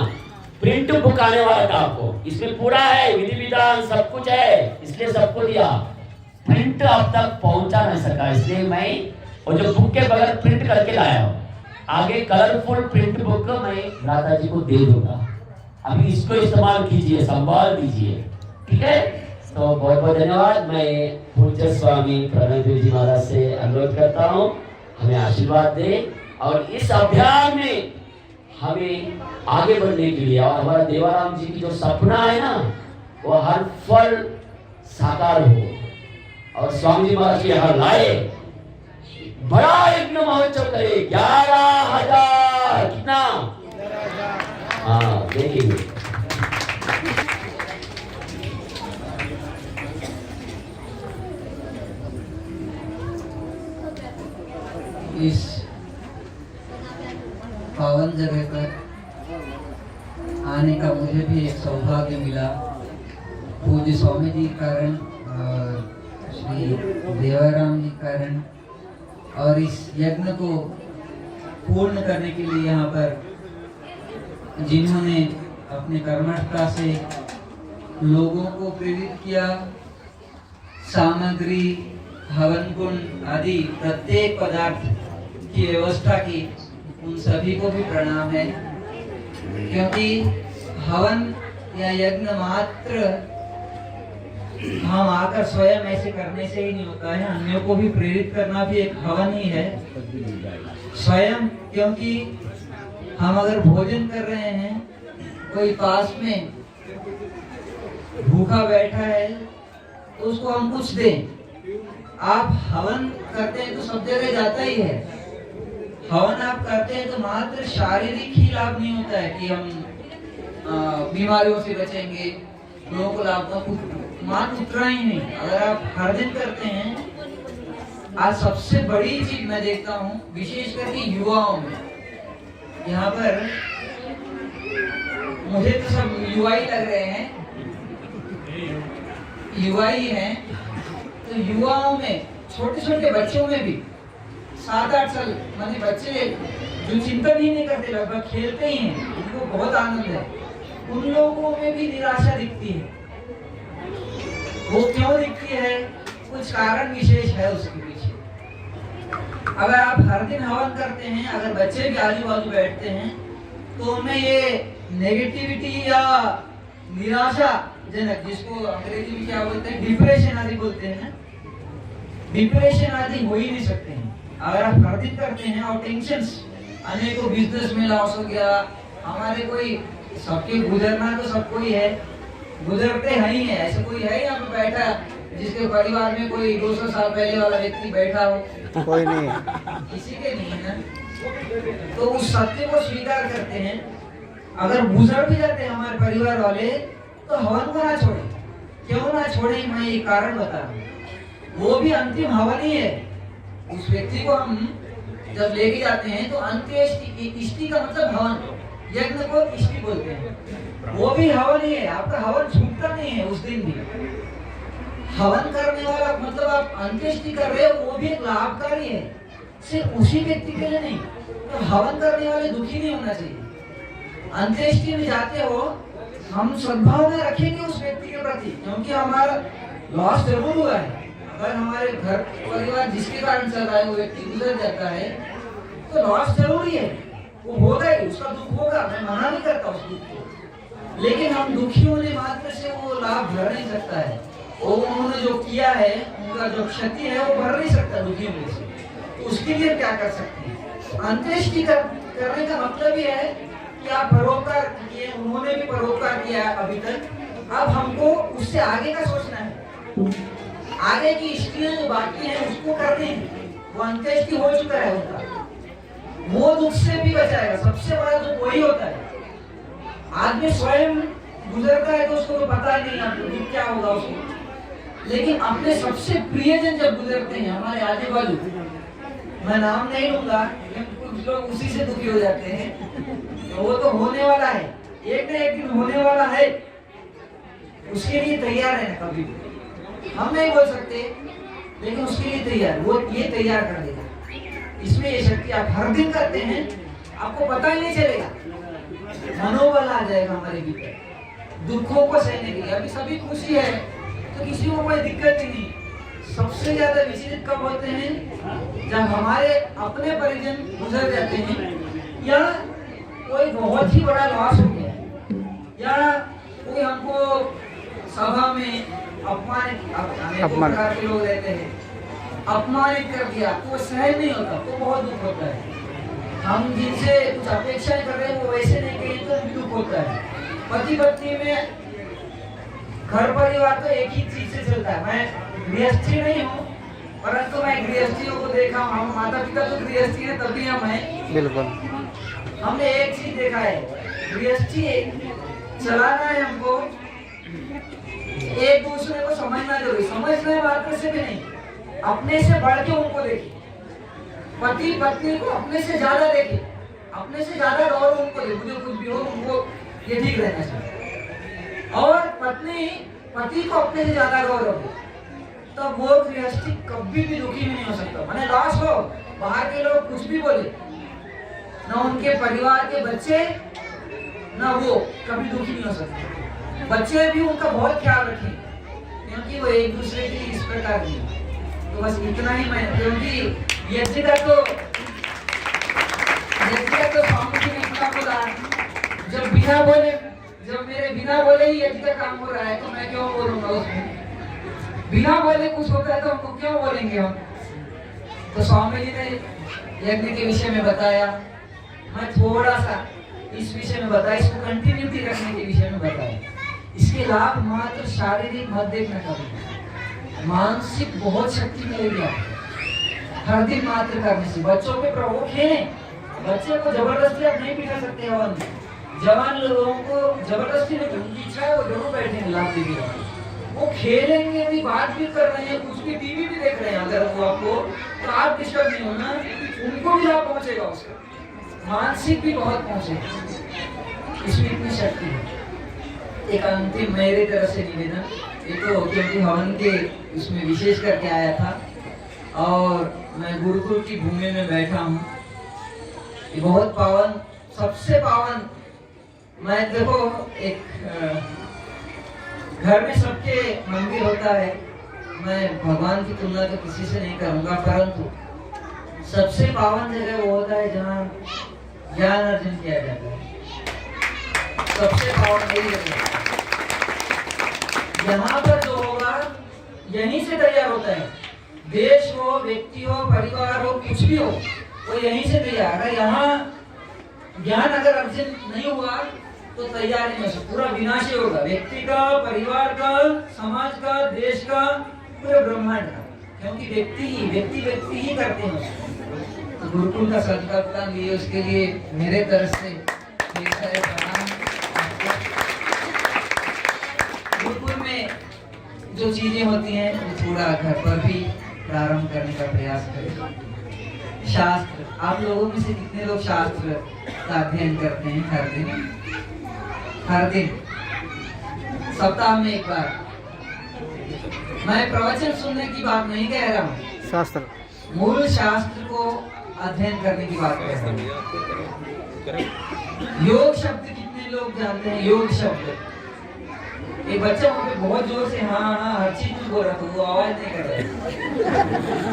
प्रिंट बुक आने वाला था आपको, इसमें पूरा है, विधि विधान सब कुछ है, इसलिए सबको दिया। प्रिंट अब तक पहुंचा नहीं सका, इसलिए मैं और जो बुक के बगैर प्रिंट करके लाया हूँ। आगे कलरफुल प्रिंट बुक मैं भ्राता जी को दे दूंगा, अभी इसको इस्तेमाल कीजिए, संभाल दीजिए, ठीक है। तो बहुत बहुत धन्यवाद। मैं पूज्य स्वामी प्रणव देव जी महाराज से अनुरोध करता हूँ हमें आशीर्वाद दे, और इस अभियान में हमें आगे बढ़ने के लिए, और हमारा देवाराम जी की जो सपना है ना, वो हर फल साकार हो, और स्वामी जी महाराज के यहाँ लाए, बड़ा यज्ञ महोत्सव करे। 11,000 कितना? हाँ देखेंगे। इस पावन जगह पर आने का मुझे भी एक सौभाग्य मिला, पूज्य स्वामी जी के कारण और श्री देवाराम जी के कारण, और इस यज्ञ को पूर्ण करने के लिए यहाँ पर जिन्होंने अपने कर्मठता से लोगों को प्रेरित किया, सामग्री, हवन कुंड आदि प्रत्येक पदार्थ की व्यवस्था की, उन सभी को भी प्रणाम है। क्योंकि हवन या यज्ञ मात्र हम आकर स्वयं ऐसे करने से ही नहीं होता है, अन्यों को भी प्रेरित करना भी एक हवन ही है स्वयं। क्योंकि हम अगर भोजन कर रहे हैं, कोई पास में भूखा बैठा है तो उसको हम कुछ दें। आप हवन करते हैं तो सब जगह जाता ही है, हवन आप करते हैं तो मात्र शारीरिक ही लाभ नहीं होता है कि हम बीमारियों से बचेंगे, लोगों को लाभ का मात्र उतना ही नहीं। अगर आप हर दिन करते हैं, आज सबसे बड़ी चीज मैं देखता हूँ विशेष करके युवाओं में, यहाँ पर मुझे तो सब युवा ही लग रहे हैं, युवा ही हैं, तो युवाओं में छोटे छोटे बच्चों में भी 7-8 साल माने बच्चे जो चिंतन ही नहीं करते, लगभग खेलते ही हैं, उनको बहुत आनंद है, उन लोगों में भी निराशा दिखती है। वो क्यों दिखती है? कुछ कारण विशेष है उसके पीछे। अगर आप हर दिन हवन करते हैं, अगर बच्चे भी आजू बाजू बैठते हैं, तो उनमें ये नेगेटिविटी या निराशा जनक, जिसको अंग्रेजी में क्या बोलते हैं, डिप्रेशन आदि बोलते हैं ना, डिप्रेशन आदि हो ही नहीं सकते हैं अगर आप हर दिन करते हैं। और टेंशंस अनेकों बिजनेस में लॉस हो गया, हमारे कोई सबके गुजरना तो सबको ही है, गुजरते हैं ही है, ऐसे कोई है यहाँ पे बैठा जिसके परिवार में कोई 200 साल पहले वाला व्यक्ति बैठा हो? कोई नहीं है, किसी के नहीं है ना। तो उस सत्य को स्वीकार करते हैं। अगर गुजर भी जाते हैं हमारे परिवार वाले, तो हवन को ना छोड़े। क्यों ना छोड़े, मैं ये कारण बता रहा हूँ। वो भी अंतिम हवन ही है। उस व्यक्ति को हम जब लेके जाते हैं तो अंत्येष्टि, इष्टि का मतलब हवन, यज्ञ को इष्टि बोलते हैं, वो भी हवन ही है। आपका हवन छूटता नहीं है उस दिन भी। हवन करने वाला मतलब आप अंत्येष्टि कर रहे हो, वो भी एक लाभकारी है, सिर्फ उसी व्यक्ति के लिए नहीं। तो हवन करने वाले दुखी नहीं होना चाहिए। अंत्येष्टि में जाते हो, हम सद्भावना रखेंगे उस व्यक्ति के प्रति, क्योंकि हमारा लॉस जरूर हुआ है। अगर हमारे घर परिवार जिसके कारण चल रहा है वो व्यक्ति गुजर जाता है, तो लॉस जरूरी है, वो होगा ही, उसका दुख होगा, मैं मना नहीं करता उस दुख को। लेकिन हम दुखी होने मात्र से वो लाभ भर नहीं सकता है। वो उन्होंने जो किया है, उनका जो क्षति है वो भर नहीं सकता दुखी होने से। तो उसके लिए क्या कर सकते हैं? अंत्येष्टि करने का मतलब ये है कि आप परोपकार किए, उन्होंने भी परोपकार किया अभी तक, अब हमको उससे आगे का सोचना है। आगे की इष्टियां जो बाकी है उसको करनी है। वो अंत्येष्टि हो चुका है उनका, वो दुख से भी बचाएगा। सबसे बड़ा दुख वही होता है। आदमी स्वयं गुजरता है तो उसको तो पता ही नहीं आपको दुख क्या होगा उसको, लेकिन अपने सबसे प्रियजन जब गुजरते हैं हमारे आजू बाजू, मैं नाम नहीं लूंगा, कुछ लोग उसी से दुखी हो जाते हैं, तो वो तो होने वाला है, एक ना एक दिन होने वाला है, उसके लिए तैयार है ना। कभी हम नहीं बोल सकते, लेकिन उसके लिए तैयार, वो ये तैयार कर देगा। इसमें ये शक्ति आप हर दिन करते हैं, आपको पता ही नहीं चलेगा, मनोबल आ जाएगा हमारे भीतर दुखों को सहने के लिए। अभी सभी खुशी है तो किसी को कोई दिक्कत ही नहीं। सबसे ज्यादा विचलित कब होते हैं? जब हमारे अपने परिजन गुजर जाते हैं, या कोई बहुत ही बड़ा लॉस हो गया, या कोई हमको सभा में अपमानित के लोग रहते हैं, अपमानित कर दिया तो वो सहन नहीं होता, तो बहुत दुख होता है। हम जिनसे कुछ अपेक्षाएं कर रहे हैं वो वैसे नहीं कहें तो भी दुख होता है। पति पत्नी में, घर परिवार तो एक ही चीज से चलता है। मैं गृहस्थी नहीं हूँ, परंतु मैं गृहस्थियों को देखा हूँ, हम माता पिता तो गृहस्थी है तभी हम हैं। बिल्कुल। हमने एक चीज देखा है, गृहस्थी चलाना है हमको, एक दूसरे को समझना जरूरी, समझने मात्र से भी नहीं, अपने से बढ़ के उनको देखिए। पति पत्नी को अपने से ज्यादा देखे, अपने से ज्यादा गौरव उनको दे, मुझे कुछ भी हो उनको ये ठीक रहना चाहिए, और पत्नी पति को अपने से ज्यादा गौरव दे, तब वो गृहस्थी कभी भी दुखी नहीं हो सकता। मैंने लॉस हो, बाहर के लोग कुछ भी बोले, ना उनके परिवार के बच्चे ना वो कभी दुखी नहीं हो सकते। बच्चे भी उनका बहुत ख्याल रखें, क्योंकि वो एक दूसरे के लिए इस प्रकार की। तो बस इतना ही मैं, क्योंकि यज्ञ का तो स्वामी जी ने इतना बोला, जब बिना बोले, जब मेरे बिना बोले ही यज्ञ का काम हो रहा है तो मैं क्यों बोलूंगा उसमें? बिना बोले कुछ होता है तो हमको क्यों बोलेंगे हम? तो स्वामी जी ने यज्ञ के विषय में बताया, मैं थोड़ा सा इस विषय में बताया, इसको कंटिन्यूटी रखने के विषय में बताया। इसके लाभ मात्र शारीरिक मत देखना, कभी मानसिक बहुत शक्ति मिलेगी आपको हर दिन मात्र करने से। बच्चों पे प्रभुख है, बच्चे को जबरदस्ती आप नहीं बिठा सकते हवन में। जवान लोगों को जबरदस्ती नहीं, उनकी इच्छा है वो जरूर बैठेंगे लाभ देंगे, वो खेलेंगे भी, बात भी कर रहे हैं, कुछ भी टीवी भी देख रहे हैं, अगर वो आपको तो आप डिस्टर्ब नहीं होना, उनको भी लाभ पहुंचेगा, उसका मानसिक भी बहुत पहुंचेगा। इसमें इतनी शक्ति है। एक अंतिम मेरे तरफ से निवेदन, ये तो क्योंकि हवन के उसमें विशेष करके आया था और मैं गुरुकुल की भूमि में बैठा हूँ, ये बहुत पावन, सबसे पावन। मैं देखो एक घर में सबके मंदिर होता है, मैं भगवान की तुलना तो किसी से नहीं करूंगा, परंतु सबसे पावन जगह वो होता है जहाँ ज्ञान अर्जन किया जाता है। सबसे पावन वही जगह, यहाँ पर जो होगा यहीं से तैयार होता है। देश हो, व्यक्ति हो, परिवार हो, कुछ भी हो, वो यहीं से तैयार। अगर यहाँ ज्ञान अगर अर्जन नहीं हुआ तो तैयार नहीं हो सकता, पूरा विनाश ही होगा, व्यक्ति का, परिवार का, समाज का, देश का, पूरे ब्रह्मांड का, क्योंकि व्यक्ति ही करते हैं। तो गुरुकुल का संकल्प लिए, उसके लिए मेरे तरफ से ढेर सारे प्रणाम। गुरुकुल में जो चीजें होती हैं वो थोड़ा घर पर भी प्रारंभ करने का प्रयास करें। शास्त्र, आप लोगों में से कितने लोग शास्त्र का अध्ययन करते हैं? हर दिन सप्ताह में एक बार। मैं प्रवचन सुनने की बात नहीं कह रहा हूँ, शास्त्र, मूल शास्त्र को अध्ययन करने की बात कह रहा हूँ। योग शब्द कितने लोग जानते हैं? योग शब्द, एक बच्चा वहाँ पे बहुत जोर से हाँ हाँ हर चीज में बोल रहा था, वो आवाज नहीं कर रहा।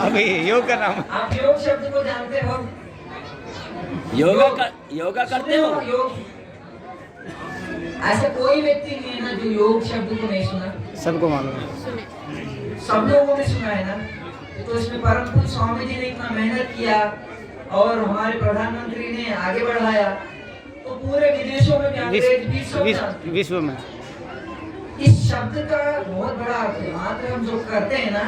अभी योग का नाम, आप योग शब्द को जानते हो? योगा करते हो? योग, ऐसा कोई व्यक्ति नहीं है ना जो योग शब्द को नहीं सुना। सबको मालूम है, सब लोगों ने सुना है ना। तो इसमें परम पूज्य स्वामी जी ने इतना मेहनत किया और हमारे प्रधानमंत्री ने आगे बढ़ाया, तो पूरे विदेशों में भी अंग्रेज विश्व में इस शब्द का बहुत बड़ा अर्थ है। मात्र हम जो करते हैं ना,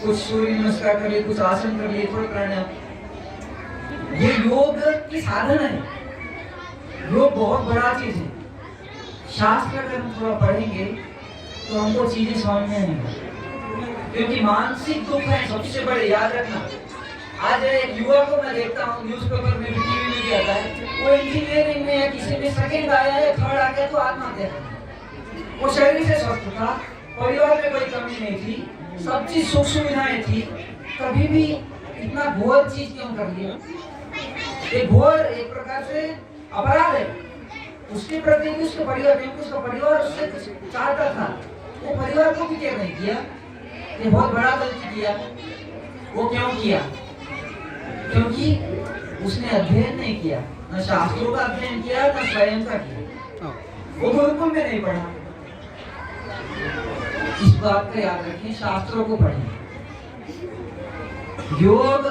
कुछ सूर्य नमस्कार कर लिए, कुछ आसन कर लिए, थोड़ा प्राणायाम, ये योग की साधन है। योग बहुत बड़ा चीज है। शास्त्र अगर हम थोड़ा पढ़ेंगे तो हमको चीजें समझ में आएंगी, क्योंकि मानसिक दुख है सबसे बड़े, याद रखना। आज एक युवा को मैं देखता हूँ, न्यूज़पेपर में भी, टीवी में भी आता है, वो इंजीनियरिंग में या किसी में सेकंड आया है, थर्ड आ गया तो आत्महत्या कर ली। वो शरीर से स्वस्थ था, परिवार में कोई कमी नहीं थी, सब चीज सुख सुविधाएं थी, कभी भी इतना घोर चीज क्यों कर लिया? ये घोर एक प्रकार से अपराध है उसके प्रति भी, उसके परिवार, क्योंकि उसका परिवार उससे कुछ चाहता था, वो परिवार को भी केयर नहीं किया। ये बहुत बड़ा गलती किया। वो क्यों किया? क्योंकि उसने अध्ययन नहीं किया, न शास्त्रों का अध्ययन किया, न स्वयं का किया। वो गुरुकुल में नहीं पढ़ा। इस बात का याद रखें, शास्त्रों को पढ़ें। योग,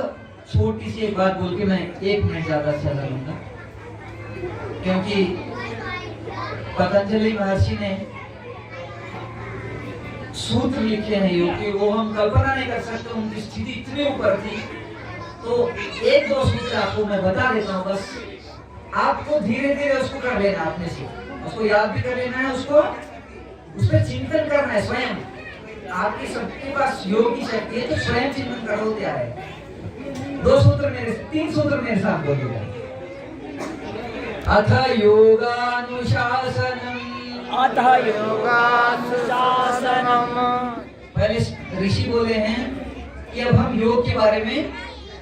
छोटी सी एक बात बोल के मैं 1 मिनट ज्यादा से ज्यादा लूंगा, क्योंकि पतंजलि महर्षि ने सूत्र लिखे हैं योग के, वो हम कल्पना नहीं कर सकते, उनकी स्थिति इतनी ऊपर थी। तो 1-2 सूत्र आपको मैं बता देता हूँ, बस आपको धीरे धीरे उसको कर लेना, अपने से उसको याद भी कर लेना है, उसको उस पर चिंतन करना है स्वयं। आपकी सबके पास योग की शक्ति है, तो स्वयं चिंतन करो क्या है। 2 सूत्र मेरे, 3 सूत्र मेरे साथ बोलिएगा। अथ योगानुशासनम, अथ योगानुशासनम। पहले ऋषि बोले हैं कि अब हम योग के बारे में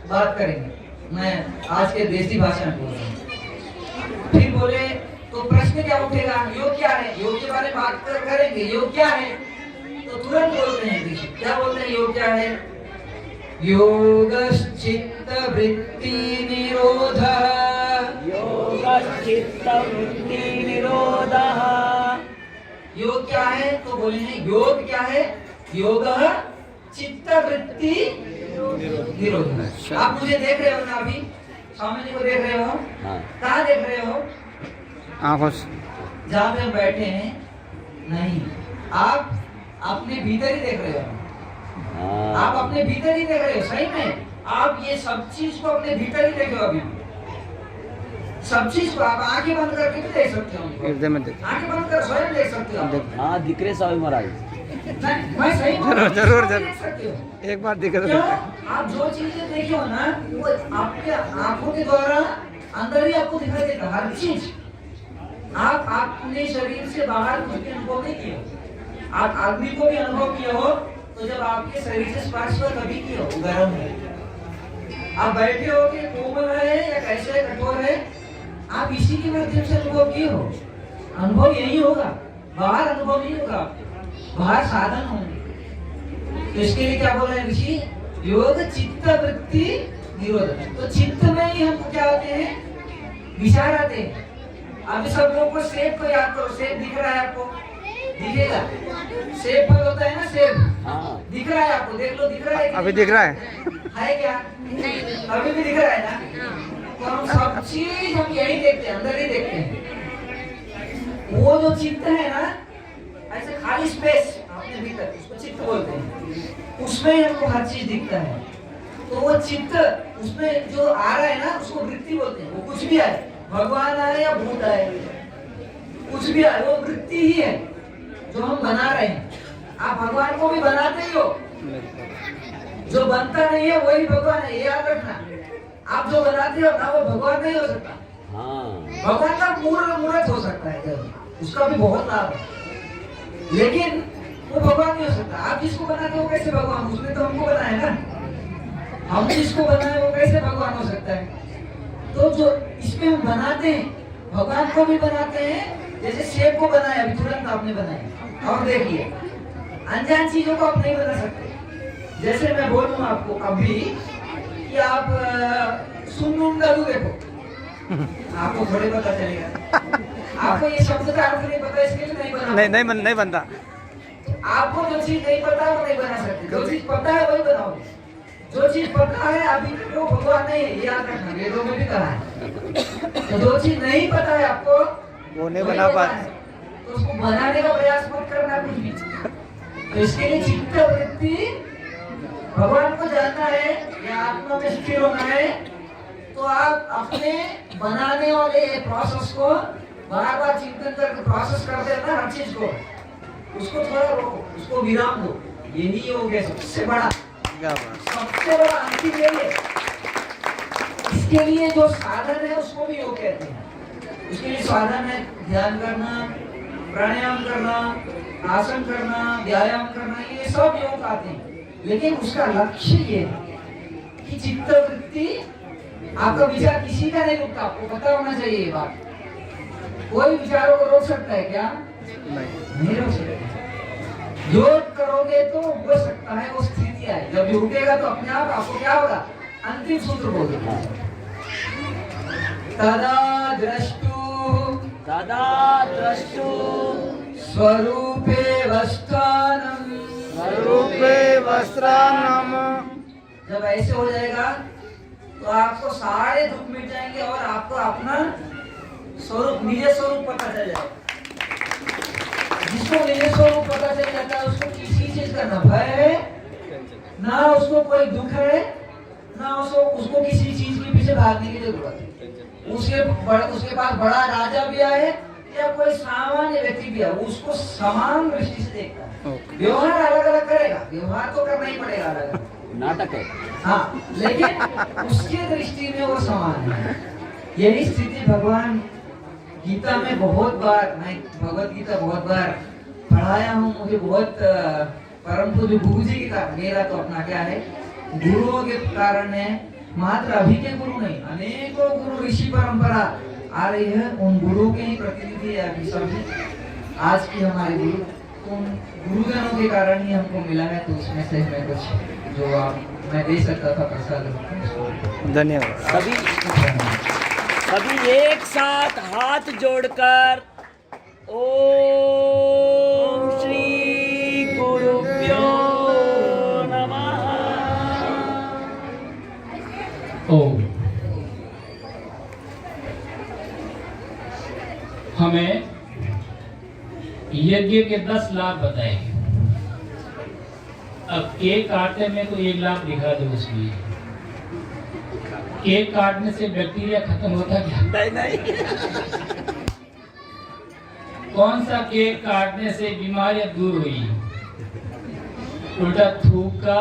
बात करेंगे। मैं आज के देसी भाषा में बोल रहा हूँ। फिर बोले तो प्रश्न क्या उठेगा, योग क्या है? योग के बारे में बात करेंगे, योग क्या है? तो तुरंत बोलते हैं ऋषि, क्या बोलते हैं योग क्या है? योगश्चित्त वृत्ति निरोधः, योगश्चित्त वृत्ति निरोधः। योग क्या है? तो बोले हैं योग क्या है? योग चित्त वृत्ति निरोधः। आप मुझे देख रहे हो ना, अभी स्वामी जी को देख रहे हो? कहाँ देख रहे हो? आंखों से। जहाँ पे हम बैठे हैं नहीं, आप अपने भीतर ही देख रहे हो। आप अपने भीतर ही देख रहे हो। सही में आप ये सब चीज को अपने भीतर ही देख रहे हो। अभी सब चीज को आप आंखें बंद करके भी देख सकते हो। आंखें बंद कर स्वयं देख सकते हो। हाँ, दिख रहे स्वामी महाराज। नहीं, मैं सही जरूर देख सकते हो। एक बार दिख क्यों? आप जो चीजें देखी हो ना, वो आपके आंखों के द्वारा अंदर ही आपको दिखाई देता हर चीज। आप अपने शरीर से बाहर कुछ भी अनुभव नहीं किए हो। आप आदमी को भी अनुभव किए हो तो जब आपके शरीर से स्पर्श हुआ तभी किए हो, गर्म है। आप बैठे हो कि कोमल है या कैसे कठोर है, आप इसी के माध्यम से अनुभव किए हो। अनुभव यही होगा, बाहर अनुभव नहीं होगा, बाहर साधन होंगे। तो इसके लिए क्या बोल रहे हैं ऋषि? योग चित्त वृत्ति निरोध। तो चित्त में ही हमको क्या होते हैं? विचार आते हैं। अभी सब लोगों को सेब को याद करो। सेब दिख रहा है आपको? दिखेगा। सेब फल होता है ना, सेब दिख रहा है आपको? देख लो, दिख रहा है? अभी दिख रहा है क्या? अभी भी दिख रहा है ना? तो हम सब चीज हम यही देखते हैं, अंदर ही देखते हैं। वो जो चित्त है ना, ऐसे खाली स्पेस अपने भीतर, उसको चित्त बोलते हैं। उसमें हमको हर चीज दिखता है। तो वो चित्त, उसमें जो आ रहा है ना, उसको वृत्ति बोलते हैं। वो कुछ भी आए, भगवान आए या भूत आए, कुछ भी आए, वो वृत्ति ही है जो हम बना रहे हैं। आप भगवान को भी बनाते ही हो, जो बनता नहीं है वही भगवान है, ये याद रखना। आप जो बनाते हो ना, वो भगवान नहीं हो सकता। भगवान का मूर्त हो सकता है, उसका भी बहुत लाभ है, लेकिन वो भगवान नहीं हो सकता। आप जिसको बनाते हो कैसे भगवान? उसने तो हमको बनाया ना। हम जिसको बनाए वो कैसे भगवान हो सकता है? तो जो इसमें हम बनाते हैं, भगवान को भी बनाते हैं। जैसे सेब को बनाया, अभी तुरंत आपने बनाया, और देखिए अनजान चीजों को आप नहीं बना सकते। जैसे मैं बोलूँ आपको अभी कि आप सुन्नुंडलू देखो, आपको थोड़े पता चलेगा। आपको ये शब्द का अर्थ नहीं पता, इसके लिए नहीं बना। नहीं बनता। आपको जो चीज नहीं पता वो नहीं बना सकते, जो चीज पता है वही बनाओगे। जो चीज पता है अभी तक वो भगवान नहीं है, याद रखना, वेदों में भी कहा है। तो जो चीज नहीं पता है आपको, वो नहीं बना पाए, तो उसको बनाने का प्रयास मत करना कुछ भी। तो इसके लिए चित्त वृत्ति, भगवान को जानना है या आत्मा में स्थिर होना है, तो आप अपने बनाने वाले प्रोसेस को बार बार चिंतन करके प्रोसेस करते हैं ना हर चीज को, उसको थोड़ा रोको, उसको विराम दो। यही हो गया सबसे बड़ा अंतिम यही है। इसके लिए जो साधन है उसको भी योग कहते हैं। उसके लिए साधन है ध्यान करना, प्राणायाम करना, आसन करना, व्यायाम करना, ये सब योग आते हैं। लेकिन उसका लक्ष्य ये है कि चित्त वृत्ति, आपका विचार किसी का नहीं रुकता, आपको पता होना चाहिए ये बात। कोई विचारों को रोक सकता है क्या? नहीं रोक सकता। योग करोगे तो हो सकता है वो स्थिति आए, जब रुकेगा तो अपने आप आपको क्या होगा? अंतिम सूत्र बोलेगा, तदा द्रष्टु स्वरूपे वस्त्रानम। जब ऐसे हो जाएगा तो आपको सारे दुख मिट जाएंगे और आपको अपना स्वरूप, निज स्वरूप पता चल जाएगा। जिसको निज स्वरूप पता चल जाता है उसको किसी चीज का न भय है, ना उसको कोई दुख है, ना उसको किसी चीज के पीछे भागने की जरूरत है। उसके पास बड़ा राजा भी आए या कोई सामान्य व्यक्ति भी है, उसको समान दृष्टि से देखता है। व्यवहार अलग अलग करेगा, व्यवहार तो करना ही पड़ेगा अलग अलग, नाटक है। हाँ, लेकिन उसकी दृष्टि में वो समान है। यही स्थिति भगवान गीता में बहुत बार, मैं भगवत गीता बहुत बार पढ़ाया हूँ, मुझे बहुत परम पूज्य गुरु जी के कारण, मेरा तो अपना क्या है, गुरुओं के कारण है, मात्र अभी के गुरु नहीं, अनेकों गुरु ऋषि परंपरा आ रही है, उन गुरु के ही प्रतिनिधि है अभी सभी आज की हमारे गुरु, उन गुरुजनों के कारण ही हमको मिला है। तो उसमें से मैं कुछ जो मैं दे सकता था प्रसाद। धन्यवाद। सभी एक साथ हाथ जोड़कर ओम श्री गुरुभ्यो नमः। ओम। हमें यज्ञ के 10 लाभ बताए। अब केक काटने में तो 1 लाख दिखा दो उसमें। केक काटने से बैक्टीरिया खत्म होता क्या? नहीं। कौन सा केक काटने से बीमारियां दूर हुई? उल्टा थूक का,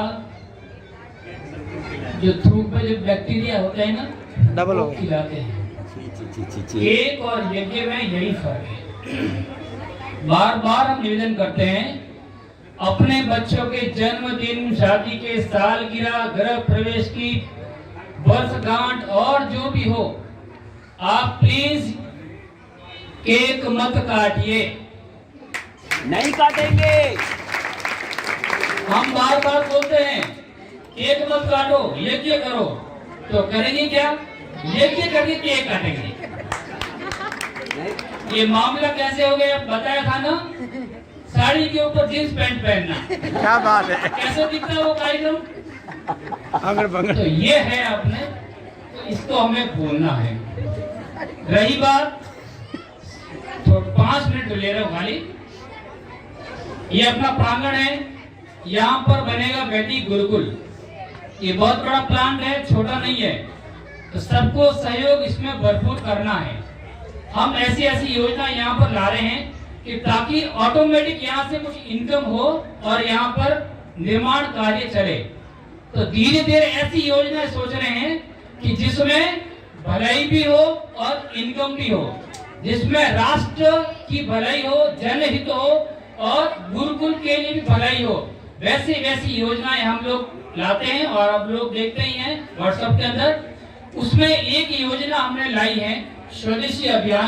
जो थूक में जो बैक्टीरिया होता है ना, डबल हो खिलाते हैं। केक और यज्ञ में यही फर्क है। बार बार हम निवेदन करते हैं, अपने बच्चों के जन्मदिन, शादी के सालगिरह, गृह प्रवेश की वर्षगांठ और जो भी हो, आप प्लीज केक मत काटिए। नहीं काटेंगे। हम बार बार बोलते हैं केक मत काटो, यज्ञ करो, तो करेंगे क्या? यज्ञ करके केक काटेंगे। ये मामला कैसे हो गया बताया था ना, साड़ी के ऊपर जींस पैंट पहनना। क्या बात है। कैसे दिखता है वो कार्यक्रम? तो ये है अपने, तो इसको हमें बोलना है। रही बात, तो 5 मिनट ले रहा हूँ खाली। ये अपना प्रांगण है, यहाँ पर बनेगा वैदिक गुरुकुल। ये बहुत बड़ा प्लांट है, छोटा नहीं है, तो सबको सहयोग इसमें भरपूर करना है। हम ऐसी योजना यहाँ पर ला रहे हैं कि ताकि ऑटोमेटिक यहाँ से कुछ इनकम हो और यहाँ पर निर्माण कार्य चले। तो धीरे धीरे ऐसी योजना सोच रहे हैं कि जिसमें भलाई भी हो और इनकम भी हो, जिसमें राष्ट्र की भलाई हो, जनहित हो और गुरुकुल के लिए भी भलाई हो। वैसी योजनाएं हम लोग लाते हैं और आप लोग देखते ही हैं व्हाट्सएप के अंदर। उसमें एक योजना हमने लाई है, स्वदेशी अभियान।